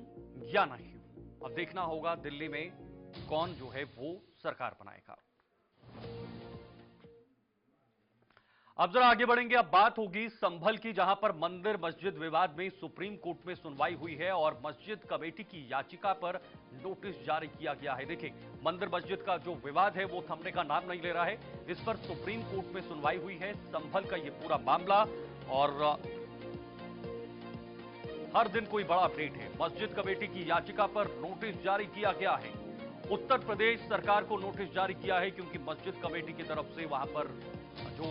या नहीं हूं। अब देखना होगा दिल्ली में कौन जो है वो सरकार बनाएगा। अब जरा आगे बढ़ेंगे। अब बात होगी संभल की, जहां पर मंदिर मस्जिद विवाद में सुप्रीम कोर्ट में सुनवाई हुई है और मस्जिद कमेटी की याचिका पर नोटिस जारी किया गया है। देखिए, मंदिर मस्जिद का जो विवाद है वो थमने का नाम नहीं ले रहा है। इस पर सुप्रीम कोर्ट में सुनवाई हुई है, संभल का ये पूरा मामला, और हर दिन कोई बड़ा अपडेट है। मस्जिद कमेटी की याचिका पर नोटिस जारी किया गया है। उत्तर प्रदेश सरकार को नोटिस जारी किया है क्योंकि मस्जिद कमेटी की तरफ से वहां पर जो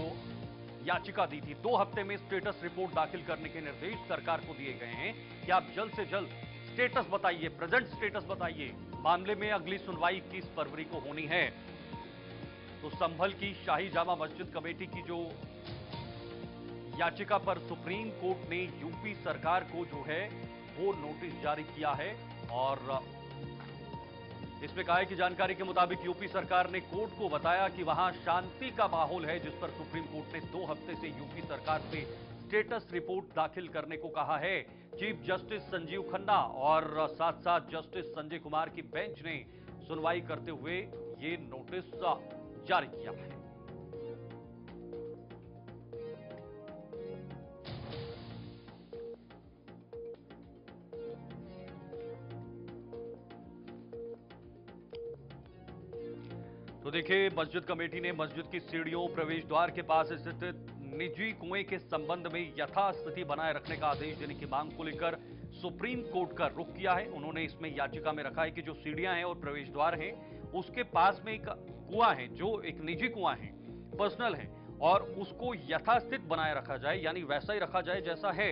याचिका दी थी, 2 हफ्ते में स्टेटस रिपोर्ट दाखिल करने के निर्देश सरकार को दिए गए हैं कि आप जल्द से जल्द स्टेटस बताइए, प्रेजेंट स्टेटस बताइए। मामले में अगली सुनवाई 21 फरवरी को होनी है। तो संभल की शाही जामा मस्जिद कमेटी की जो याचिका पर सुप्रीम कोर्ट ने यूपी सरकार को जो है वो नोटिस जारी किया है और इसमें कहा है कि जानकारी के मुताबिक यूपी सरकार ने कोर्ट को बताया कि वहां शांति का माहौल है, जिस पर सुप्रीम कोर्ट ने 2 हफ्ते से यूपी सरकार से स्टेटस रिपोर्ट दाखिल करने को कहा है। चीफ जस्टिस संजीव खन्ना और साथ साथ जस्टिस संजय कुमार की बेंच ने सुनवाई करते हुए ये नोटिस जारी किया है। तो देखिए, मस्जिद कमेटी ने मस्जिद की सीढ़ियों प्रवेश द्वार के पास स्थित निजी कुएं के संबंध में यथास्थिति बनाए रखने का आदेश देने की मांग को लेकर सुप्रीम कोर्ट का रुख किया है। उन्होंने इसमें याचिका में रखा है कि जो सीढ़ियां हैं और प्रवेश द्वार हैं उसके पास में एक कुआं है, जो एक निजी कुआं है, पर्सनल है, और उसको यथास्थित बनाए रखा जाए, यानी वैसा ही रखा जाए जैसा है।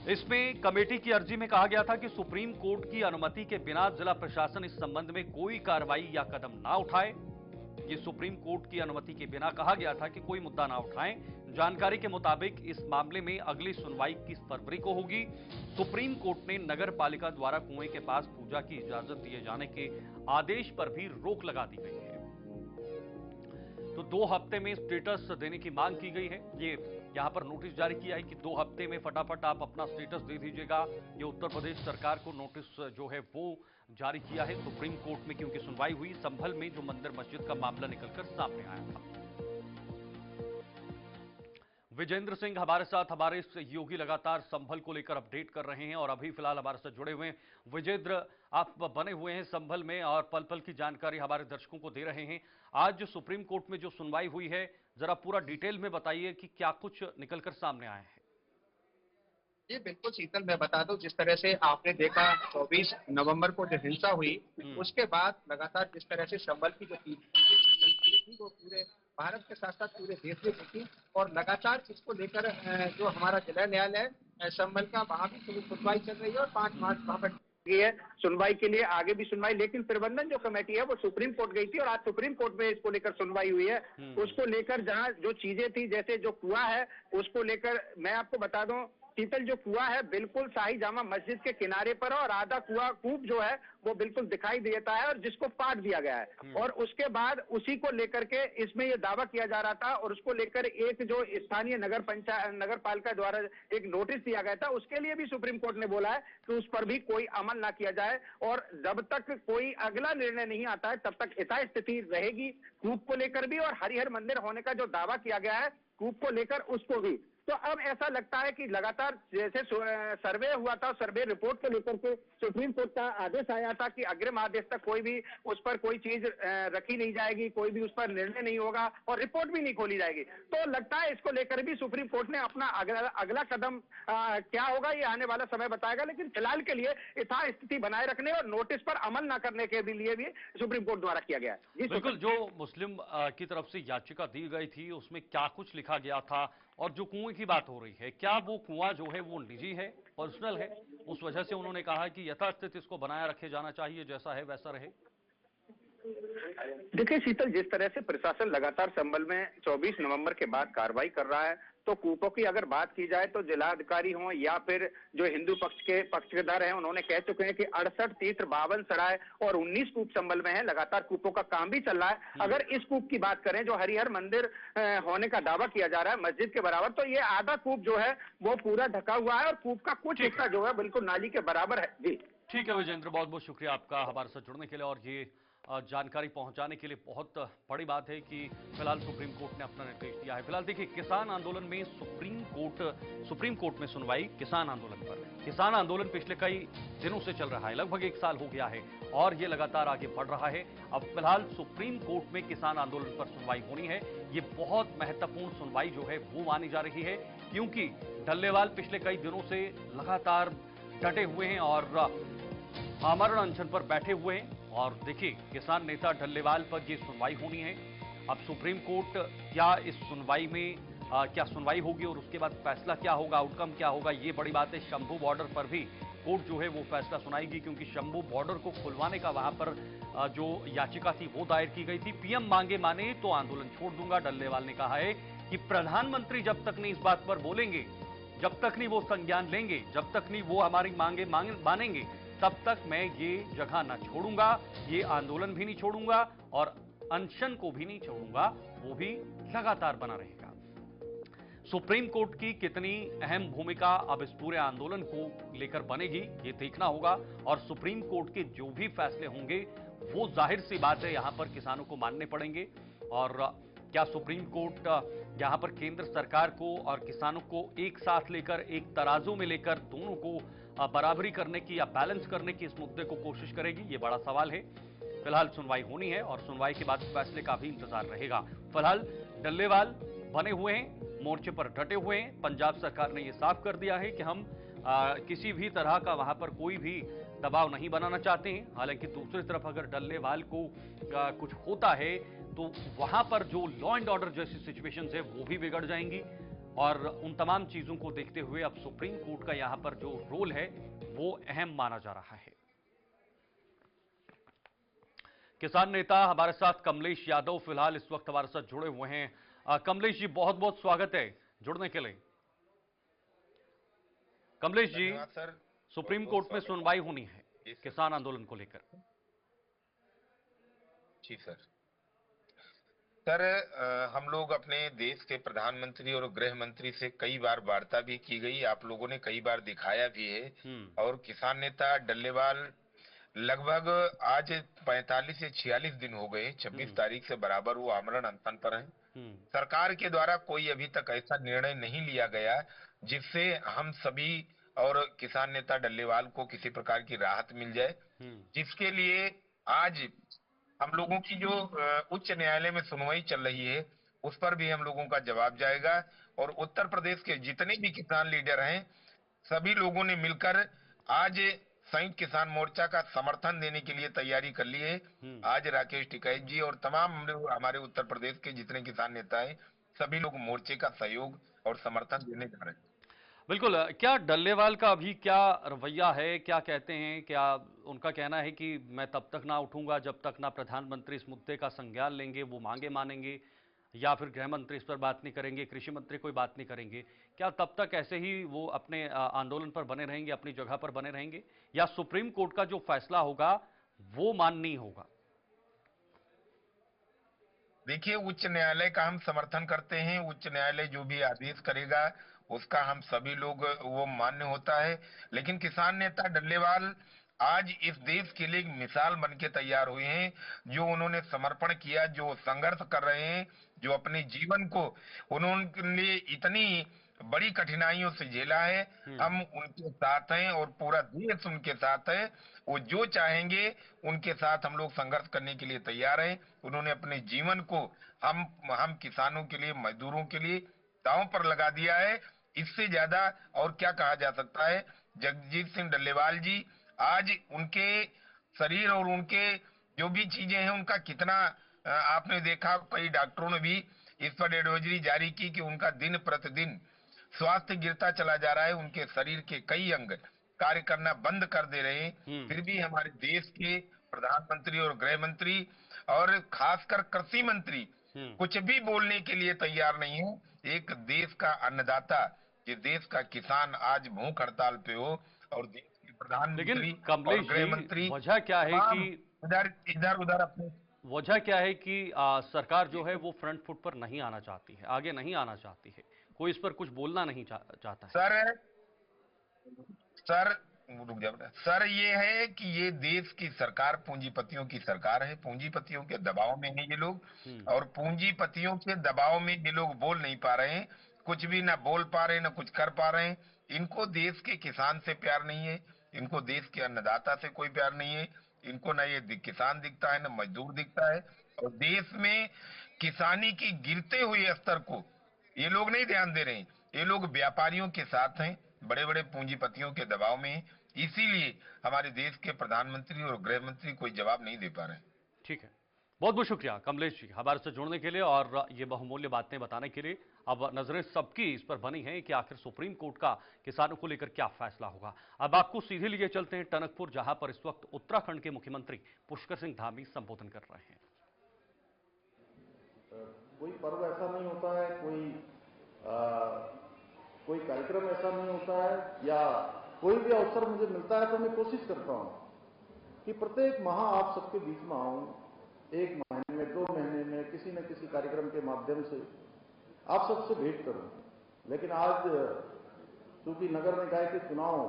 इसमें कमेटी की अर्जी में कहा गया था कि सुप्रीम कोर्ट की अनुमति के बिना जिला प्रशासन इस संबंध में कोई कार्रवाई या कदम ना उठाए। ये सुप्रीम कोर्ट की अनुमति के बिना कहा गया था कि कोई मुद्दा ना उठाएं। जानकारी के मुताबिक इस मामले में अगली सुनवाई 21 फरवरी को होगी। सुप्रीम कोर्ट ने नगर पालिका द्वारा कुएं के पास पूजा की इजाजत दिए जाने के आदेश पर भी रोक लगा दी गई है। तो 2 हफ्ते में स्टेटस देने की मांग की गई है। ये यहां पर नोटिस जारी किया है कि 2 हफ्ते में फटाफट आप अपना स्टेटस दे दीजिएगा। ये उत्तर प्रदेश सरकार को नोटिस जो है वो जारी किया है सुप्रीम कोर्ट में, क्योंकि सुनवाई हुई संभल में जो मंदिर मस्जिद का मामला निकलकर सामने आया था। विजेंद्र सिंह हमारे साथ, हमारे सहयोगी लगातार संभल को लेकर अपडेट कर रहे हैं और अभी फिलहाल हमारे साथ जुड़े हुए हैं। विजेंद्र, आप बने हुए हैं संभल में और पल पल की जानकारी हमारे दर्शकों को दे रहे हैं। आज जो सुप्रीम कोर्ट में जो सुनवाई हुई है, जरा पूरा डिटेल में बताइए कि क्या कुछ निकलकर सामने आया है। जी बिल्कुल शीतल, मैं बता दूं, जिस तरह से आपने देखा 24 नवंबर को जो हिंसा हुई, उसके बाद लगातार जिस तरह से संभल की जो तस्वीरें थी वो पूरे भारत के साथ साथ पूरे देश में देखी और लगातार इसको लेकर जो हमारा जिला न्यायालय संभल का, वहाँ भी सुनवाई चल रही है और 5 मार्च वहाँ पर है सुनवाई के लिए, आगे भी सुनवाई। लेकिन प्रबंधन जो कमेटी है वो सुप्रीम कोर्ट गई थी और आज सुप्रीम कोर्ट में इसको लेकर सुनवाई हुई है। उसको लेकर जहां जो चीजें थी, जैसे जो कुआं है उसको लेकर मैं आपको बता दूं शीतल, जो कुआं है बिल्कुल शाही जामा मस्जिद के किनारे पर है और आधा कुआं कूप जो है वो बिल्कुल दिखाई देता है और जिसको पाट दिया गया है। और उसके बाद उसी को लेकर के इसमें ये दावा किया जा रहा था और उसको लेकर एक जो स्थानीय नगर पालिका द्वारा एक नोटिस दिया गया था, उसके लिए भी सुप्रीम कोर्ट ने बोला है कि उस पर भी कोई अमल ना किया जाए और जब तक कोई अगला निर्णय नहीं आता है तब तक यथास्थिति रहेगी। कूप को लेकर भी और हरिहर मंदिर होने का जो दावा किया गया है कूप को लेकर, उसको भी। तो अब ऐसा लगता है कि लगातार जैसे सर्वे हुआ था, सर्वे रिपोर्ट को लेकर के सुप्रीम कोर्ट का आदेश आया था कि अग्रिम आदेश तक कोई भी उस पर कोई चीज रखी नहीं जाएगी, कोई भी उस पर निर्णय नहीं होगा और रिपोर्ट भी नहीं खोली जाएगी। तो लगता है इसको लेकर भी सुप्रीम कोर्ट ने अपना अगला कदम क्या होगा ये आने वाला समय बताएगा। लेकिन फिलहाल के लिए यथास्थिति बनाए रखने और नोटिस पर अमल न करने के लिए भी सुप्रीम कोर्ट द्वारा किया गया है। बिल्कुल, जो मुस्लिम की तरफ से याचिका दी गई थी उसमें क्या कुछ लिखा गया था और जो कुएं की बात हो रही है, क्या वो कुआं जो है वो निजी है, पर्सनल है, उस वजह से उन्होंने कहा कि यथास्थिति इसको बनाए रखे जाना चाहिए, जैसा है वैसा रहे? देखिए शीतल, जिस तरह से प्रशासन लगातार संभल में 24 नवंबर के बाद कार्रवाई कर रहा है, तो कूपों की अगर बात की जाए तो जिलाधिकारी हों या फिर जो हिंदू पक्ष के पक्षधर हैं, उन्होंने कह चुके हैं कि 68 तीर्थ 52 सराय और 19 कूप संभल में है। लगातार कूपों का काम भी चल रहा है। अगर इस कूप की बात करें जो हरिहर मंदिर होने का दावा किया जा रहा है मस्जिद के बराबर, तो ये आधा कूप जो है वो पूरा ढका हुआ है और कूप का कुछ हिस्सा जो है बिल्कुल नाली के बराबर है। जी ठीक है विजेंद्र, बहुत बहुत शुक्रिया आपका हमारे साथ जुड़ने के लिए और ये जानकारी पहुंचाने के लिए। बहुत बड़ी बात है कि फिलहाल सुप्रीम कोर्ट ने अपना निर्देश दिया है। फिलहाल देखिए, किसान आंदोलन में सुप्रीम कोर्ट में सुनवाई किसान आंदोलन पर। किसान आंदोलन पिछले कई दिनों से चल रहा है, लगभग 1 साल हो गया है और ये लगातार आगे बढ़ रहा है। अब फिलहाल सुप्रीम कोर्ट में किसान आंदोलन पर सुनवाई होनी है। ये बहुत महत्वपूर्ण सुनवाई जो है वो मानी जा रही है, क्योंकि डल्लेवाल पिछले कई दिनों से लगातार डटे हुए हैं और आमरण अनशन पर बैठे हुए हैं। और देखिए, किसान नेता डल्लेवाल पर ये सुनवाई होनी है। अब सुप्रीम कोर्ट क्या इस सुनवाई में क्या सुनवाई होगी और उसके बाद फैसला क्या होगा, आउटकम क्या होगा, ये बड़ी बात है। शंभू बॉर्डर पर भी कोर्ट जो है वो फैसला सुनाएगी, क्योंकि शंभू बॉर्डर को खुलवाने का वहां पर जो याचिका थी वो दायर की गई थी। पीएम मांगे माने तो आंदोलन छोड़ दूंगा, डल्लेवाल ने कहा है कि प्रधानमंत्री जब तक नहीं इस बात पर बोलेंगे, जब तक नहीं वो संज्ञान लेंगे, जब तक नहीं वो हमारी मांगे मानेंगे, तब तक मैं ये जगह ना छोड़ूंगा, ये आंदोलन भी नहीं छोड़ूंगा और अनशन को भी नहीं छोड़ूंगा, वो भी लगातार बना रहेगा। सुप्रीम कोर्ट की कितनी अहम भूमिका अब इस पूरे आंदोलन को लेकर बनेगी, ये देखना होगा। और सुप्रीम कोर्ट के जो भी फैसले होंगे वो जाहिर सी बात है यहां पर किसानों को मानने पड़ेंगे। और क्या सुप्रीम कोर्ट यहां पर केंद्र सरकार को और किसानों को एक साथ लेकर, एक तराजू में लेकर दोनों को बराबरी करने की या बैलेंस करने की इस मुद्दे को कोशिश करेगी, ये बड़ा सवाल है। फिलहाल सुनवाई होनी है और सुनवाई के बाद फैसले का भी इंतजार रहेगा। फिलहाल डल्लेवाल बने हुए हैं, मोर्चे पर डटे हुए हैं। पंजाब सरकार ने यह साफ कर दिया है कि हम किसी भी तरह का वहां पर कोई भी दबाव नहीं बनाना चाहते हैं। हालांकि दूसरी तरफ अगर डल्लेवाल को कुछ होता है तो वहां पर जो लॉ एंड ऑर्डर जैसी सिचुएशंस है वो भी बिगड़ जाएंगी। और उन तमाम चीजों को देखते हुए अब सुप्रीम कोर्ट का यहां पर जो रोल है वो अहम माना जा रहा है। किसान नेता हमारे साथ कमलेश यादव फिलहाल इस वक्त हमारे साथ जुड़े हुए हैं। कमलेश जी, बहुत बहुत स्वागत है जुड़ने के लिए। Kamlesh ji, sir, supreme court में सुनवाई होनी है किसान आंदोलन को लेकर। जी सर। हम लोग अपने देश के प्रधानमंत्री और गृह मंत्री से कई बार वार्ता भी की गई, आप लोगों ने कई बार दिखाया भी है। और किसान नेता डल्लेवाल लगभग आज 45 से 46 दिन हो गए, 26 तारीख से बराबर वो आमरण अनशन पर हैं। सरकार के द्वारा कोई अभी तक ऐसा निर्णय नहीं लिया गया जिससे हम सभी और किसान नेता डल्लेवाल को किसी प्रकार की राहत मिल जाए, जिसके लिए आज हम लोगों की जो उच्च न्यायालय में सुनवाई चल रही है उस पर भी हम लोगों का जवाब जाएगा। और उत्तर प्रदेश के जितने भी किसान लीडर हैं सभी लोगों ने मिलकर आज संयुक्त किसान मोर्चा का समर्थन देने के लिए तैयारी कर ली है। आज राकेश टिकैत जी और तमाम हमारे उत्तर प्रदेश के जितने किसान नेता हैं सभी लोग मोर्चे का सहयोग और समर्थन देने जा रहे हैं। बिल्कुल। क्या डल्लेवाल का अभी क्या रवैया है, क्या कहते हैं? क्या उनका कहना है कि मैं तब तक ना उठूंगा जब तक ना प्रधानमंत्री इस मुद्दे का संज्ञान लेंगे, वो मांगे मानेंगे, या फिर गृह मंत्री इस पर बात नहीं करेंगे, कृषि मंत्री कोई बात नहीं करेंगे? क्या तब तक ऐसे ही वो अपने आंदोलन पर बने रहेंगे, अपनी जगह पर बने रहेंगे, या सुप्रीम कोर्ट का जो फैसला होगा वो माननीय होगा? देखिए, उच्च न्यायालय का हम समर्थन करते हैं। उच्च न्यायालय जो भी आदेश करेगा उसका हम सभी लोग वो मान्य होता है। लेकिन किसान नेता डल्लेवाल आज इस देश के लिए एक मिसाल बन के तैयार हुए हैं। जो उन्होंने समर्पण किया, जो संघर्ष कर रहे हैं, जो अपने जीवन को उन्होंने इतनी बड़ी कठिनाइयों से झेला है, हम उनके साथ हैं और पूरा देश उनके साथ है। वो जो चाहेंगे उनके साथ हम लोग संघर्ष करने के लिए तैयार हैं। उन्होंने अपने जीवन को हम किसानों के लिए, मजदूरों के लिए दांव पर लगा दिया है। इससे ज्यादा और क्या कहा जा सकता है। जगजीत सिंह डल्लेवाल जी आज उनके शरीर और उनके जो भी चीजें हैं उनका कितना आपने देखा, कई डॉक्टरों ने भी इस पर एडवाइजरी जारी की कि उनका दिन प्रतिदिन स्वास्थ्य गिरता चला जा रहा है, उनके शरीर के कई अंग कार्य करना बंद कर दे रहे हैं। फिर भी हमारे देश के प्रधानमंत्री और गृह मंत्री और खासकर कृषि मंत्री कुछ भी बोलने के लिए तैयार नहीं है। एक देश का अन्नदाता, ये देश का किसान आज भूख हड़ताल पे हो और देश के लेकिन प्रधानमंत्री और कमलेश गृह जी, मंत्री वजह क्या है तमाम कि इधर इधर उधर अपने वजह क्या है कि सरकार जो है वो फ्रंट फुट पर नहीं आना चाहती है, आगे नहीं आना चाहती है, कोई इस पर कुछ बोलना नहीं चाहता है? सर रुक जाओ बेटा। सर ये है कि ये देश की सरकार पूंजीपतियों की सरकार है। पूंजीपतियों के दबाव में है ये लोग, और पूंजीपतियों के दबाव में ये लोग बोल नहीं पा रहे हैं, कुछ भी ना बोल पा रहे हैं, ना कुछ कर पा रहे हैं। इनको देश के किसान से प्यार नहीं है, इनको देश के अन्नदाता से कोई प्यार नहीं है। इनको ना ये किसान दिखता है, ना मजदूर दिखता है। और देश में किसानी की गिरते हुए स्तर को ये लोग नहीं ध्यान दे रहे हैं। ये लोग व्यापारियों के साथ हैं, बड़े बड़े पूंजीपतियों के दबाव में हैं। इसीलिए हमारे देश के प्रधानमंत्री और गृह मंत्री कोई जवाब नहीं दे पा रहे हैं। ठीक है, बहुत बहुत शुक्रिया कमलेश जी हमारे से जुड़ने के लिए और ये बहुमूल्य बातें बताने के लिए। अब नजरें सबकी इस पर बनी हैं कि आखिर सुप्रीम कोर्ट का किसानों को लेकर क्या फैसला होगा। अब आपको सीधे लिए चलते हैं टनकपुर, जहां पर इस वक्त उत्तराखंड के मुख्यमंत्री पुष्कर सिंह धामी संबोधन कर रहे हैं। कोई पर्व ऐसा नहीं होता है, कोई कार्यक्रम ऐसा नहीं होता है, या कोई भी अवसर मुझे मिलता है तो मैं कोशिश करता हूं कि प्रत्येक माह आप सबके बीच में आऊं, 1 महीने में, 2 महीने में, किसी न किसी कार्यक्रम के माध्यम से आप सबसे भेंट करूं। लेकिन आज चूंकि नगर निकाय के चुनाव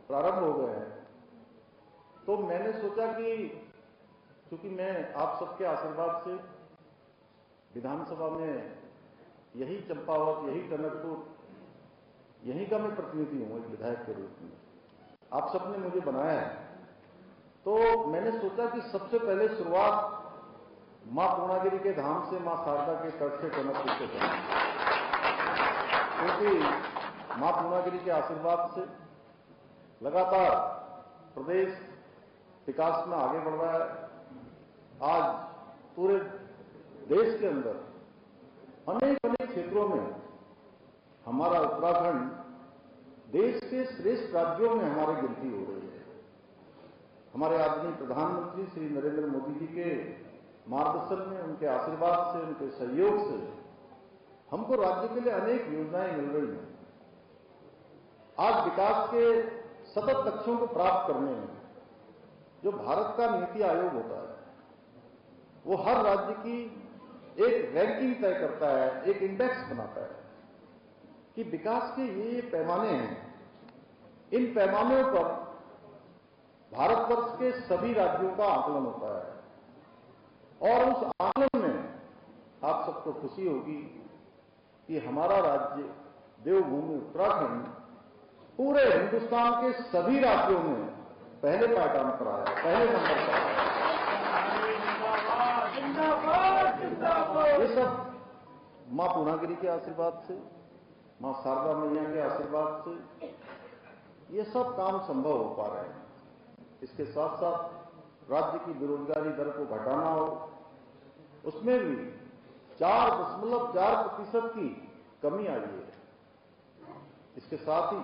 प्रारंभ हो गए हैं तो मैंने सोचा कि चूंकि मैं आप सबके आशीर्वाद से विधानसभा में यही चंपावत, यही टनकपुर, यहीं का मैं प्रतिनिधि हूं एक विधायक के रूप में, आप सबने मुझे बनाया है, तो मैंने सोचा कि सबसे पहले शुरुआत मां पूर्णागिरी के धाम से, मां शारदा के तट से टनकपुर से करें, क्योंकि मां पूर्णागिरी के आशीर्वाद से लगातार प्रदेश विकास में आगे बढ़ रहा है। आज पूरे देश के अंदर अनेक क्षेत्रों में हमारा उत्तराखंड देश के श्रेष्ठ राज्यों में हमारी गिनती हो रही है। हमारे आदरणीय प्रधानमंत्री श्री नरेंद्र मोदी जी के मार्गदर्शन में, उनके आशीर्वाद से, उनके सहयोग से हमको राज्य के लिए अनेक योजनाएं मिल रही हैं। आज विकास के सतत लक्ष्यों को प्राप्त करने में जो भारत का नीति आयोग होता है, वो हर राज्य की एक रैंकिंग तय करता है, एक इंडेक्स बनाता है कि विकास के ये पैमाने हैं। इन पैमानों पर भारतवर्ष के सभी राज्यों का आकलन होता है और उस आकलन में आप सबको खुशी होगी कि हमारा राज्य देवभूमि उत्तराखंड पूरे हिंदुस्तान के सभी राज्यों में पहले पायदान पर आया, पहले नंबर पर आया। ये सब मां पूर्णागिरी के आशीर्वाद से, मां शारदा मैया के आशीर्वाद से ये सब काम संभव हो पा रहे हैं। इसके साथ साथ राज्य की बेरोजगारी दर को घटाना हो, उसमें भी 4.4% की कमी आई है। इसके साथ ही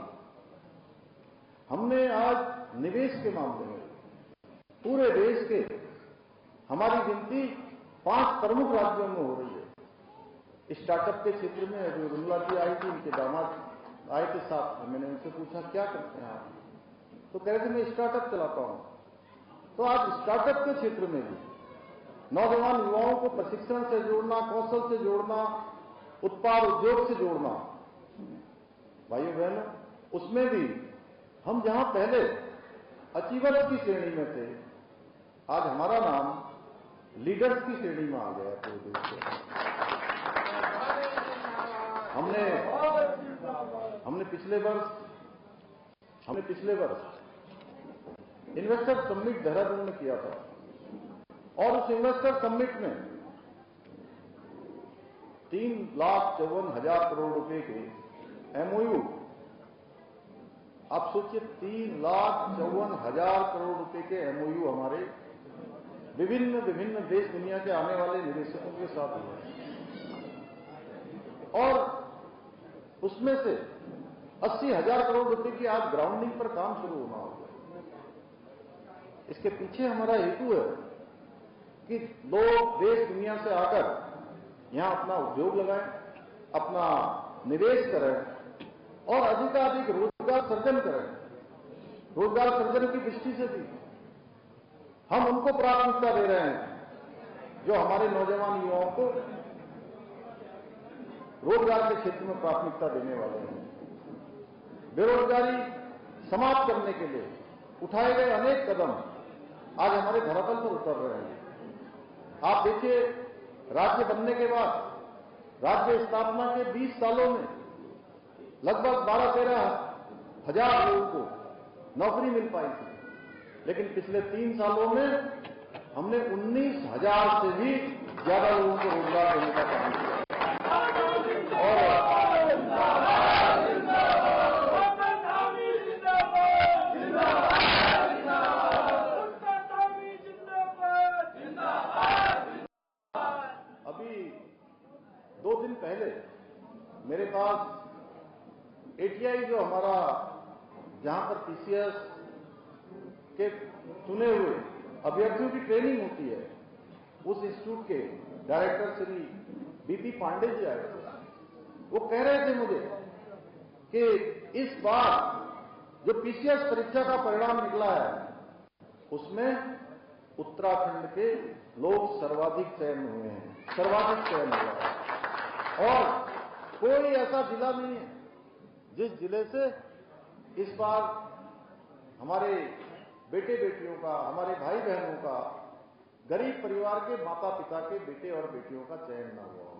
हमने आज निवेश के मामले में पूरे देश के हमारी गिनती 5 प्रमुख राज्यों में हो रही है। स्टार्टअप के क्षेत्र में अभी रुमला जी आई थी, उनके दामाद आए के साथ, मैंने उनसे पूछा क्या करते हैं आप, तो कह रहे थे मैं स्टार्टअप चलाता हूं। तो आज स्टार्टअप के क्षेत्र में भी नौजवान युवाओं को प्रशिक्षण से जोड़ना, कौशल से जोड़ना, उत्पाद उद्योग से जोड़ना, भाइयों बहनों, उसमें भी हम जहां पहले अचीवर्स की श्रेणी में थे, आज हमारा नाम लीडर्स की श्रेणी में आ गया पूरे देश से। हमने पिछले वर्ष इन्वेस्टर समिट देहरादून में किया था और उस इन्वेस्टर समिट में 3,54,000 करोड़ रुपए के एमओयू, आप सोचिए 3,54,000 करोड़ रुपए के एमओयू हमारे विभिन्न देश दुनिया के आने वाले निवेशकों के साथ हुए और उसमें से 80,000 करोड़ रुपए की आज ग्राउंडिंग पर काम शुरू होना होगा। इसके पीछे हमारा हेतु है कि लोग देश दुनिया से आकर यहां अपना उद्योग लगाएं, अपना निवेश करें और अधिकाधिक रोजगार सर्जन करें। रोजगार सर्जन की दृष्टि से भी हम उनको प्राथमिकता दे रहे हैं जो हमारे नौजवान युवाओं को रोजगार के क्षेत्र में प्राथमिकता देने वाले हैं। बेरोजगारी समाप्त करने के लिए उठाए गए अनेक कदम आज हमारे धरातल पर उतर रहे हैं। आप देखिए, राज्य बनने के बाद राज्य स्थापना के 20 सालों में लगभग 12-13 हजार लोगों को नौकरी मिल पाई थी, लेकिन पिछले 3 सालों में हमने 19,000 से भी ज्यादा लोगों को रोजगार देने का काम किया। अभी 2 दिन पहले मेरे पास एटीआई जो हमारा जहां पर पीसीएस के चुने हुए अभ्यर्थियों की ट्रेनिंग होती है, उस इंस्टीट्यूट के डायरेक्टर श्री बीपी पांडे जी आए थे। वो कह रहे थे मुझे कि इस बार जो पीसीएस परीक्षा का परिणाम निकला है उसमें उत्तराखंड के लोग सर्वाधिक चयन हुए हैं, सर्वाधिक चयन हुआ है और कोई ऐसा जिला नहीं है जिस जिले से इस बार हमारे बेटे बेटियों का, हमारे भाई बहनों का, गरीब परिवार के माता पिता के बेटे और बेटियों का चयन न हुआ हो।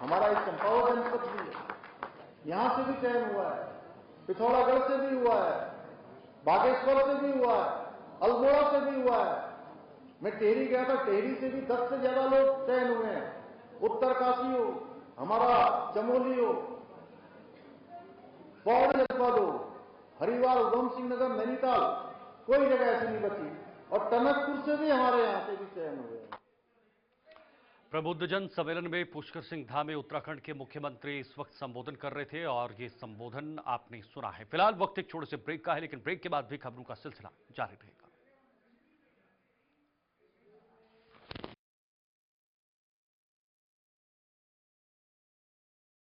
हमारा इस चंपावत जनपद भी है, यहां से भी चयन हुआ है, पिथौरागढ़ से भी हुआ है, बागेश्वर से भी हुआ है, अल्मोड़ा से भी हुआ है। मैं टेहरी गया था, टेहरी से भी 10 से ज्यादा लोग चयन हुए हैं। उत्तरकाशी हो, हमारा चमोली हो, पौड़ी जनपद हो, हरिद्वार, उधम सिंह नगर, नैनीताल, कोई जगह ऐसी नहीं बची और टनकपुर से भी हमारे यहां से भी चयन हुए हैं। प्रबुद्धजन सम्मेलन में पुष्कर सिंह धामी उत्तराखंड के मुख्यमंत्री इस वक्त संबोधन कर रहे थे और ये संबोधन आपने सुना है। फिलहाल वक्त एक छोटे से ब्रेक का है, लेकिन ब्रेक के बाद भी खबरों का सिलसिला जारी रहेगा।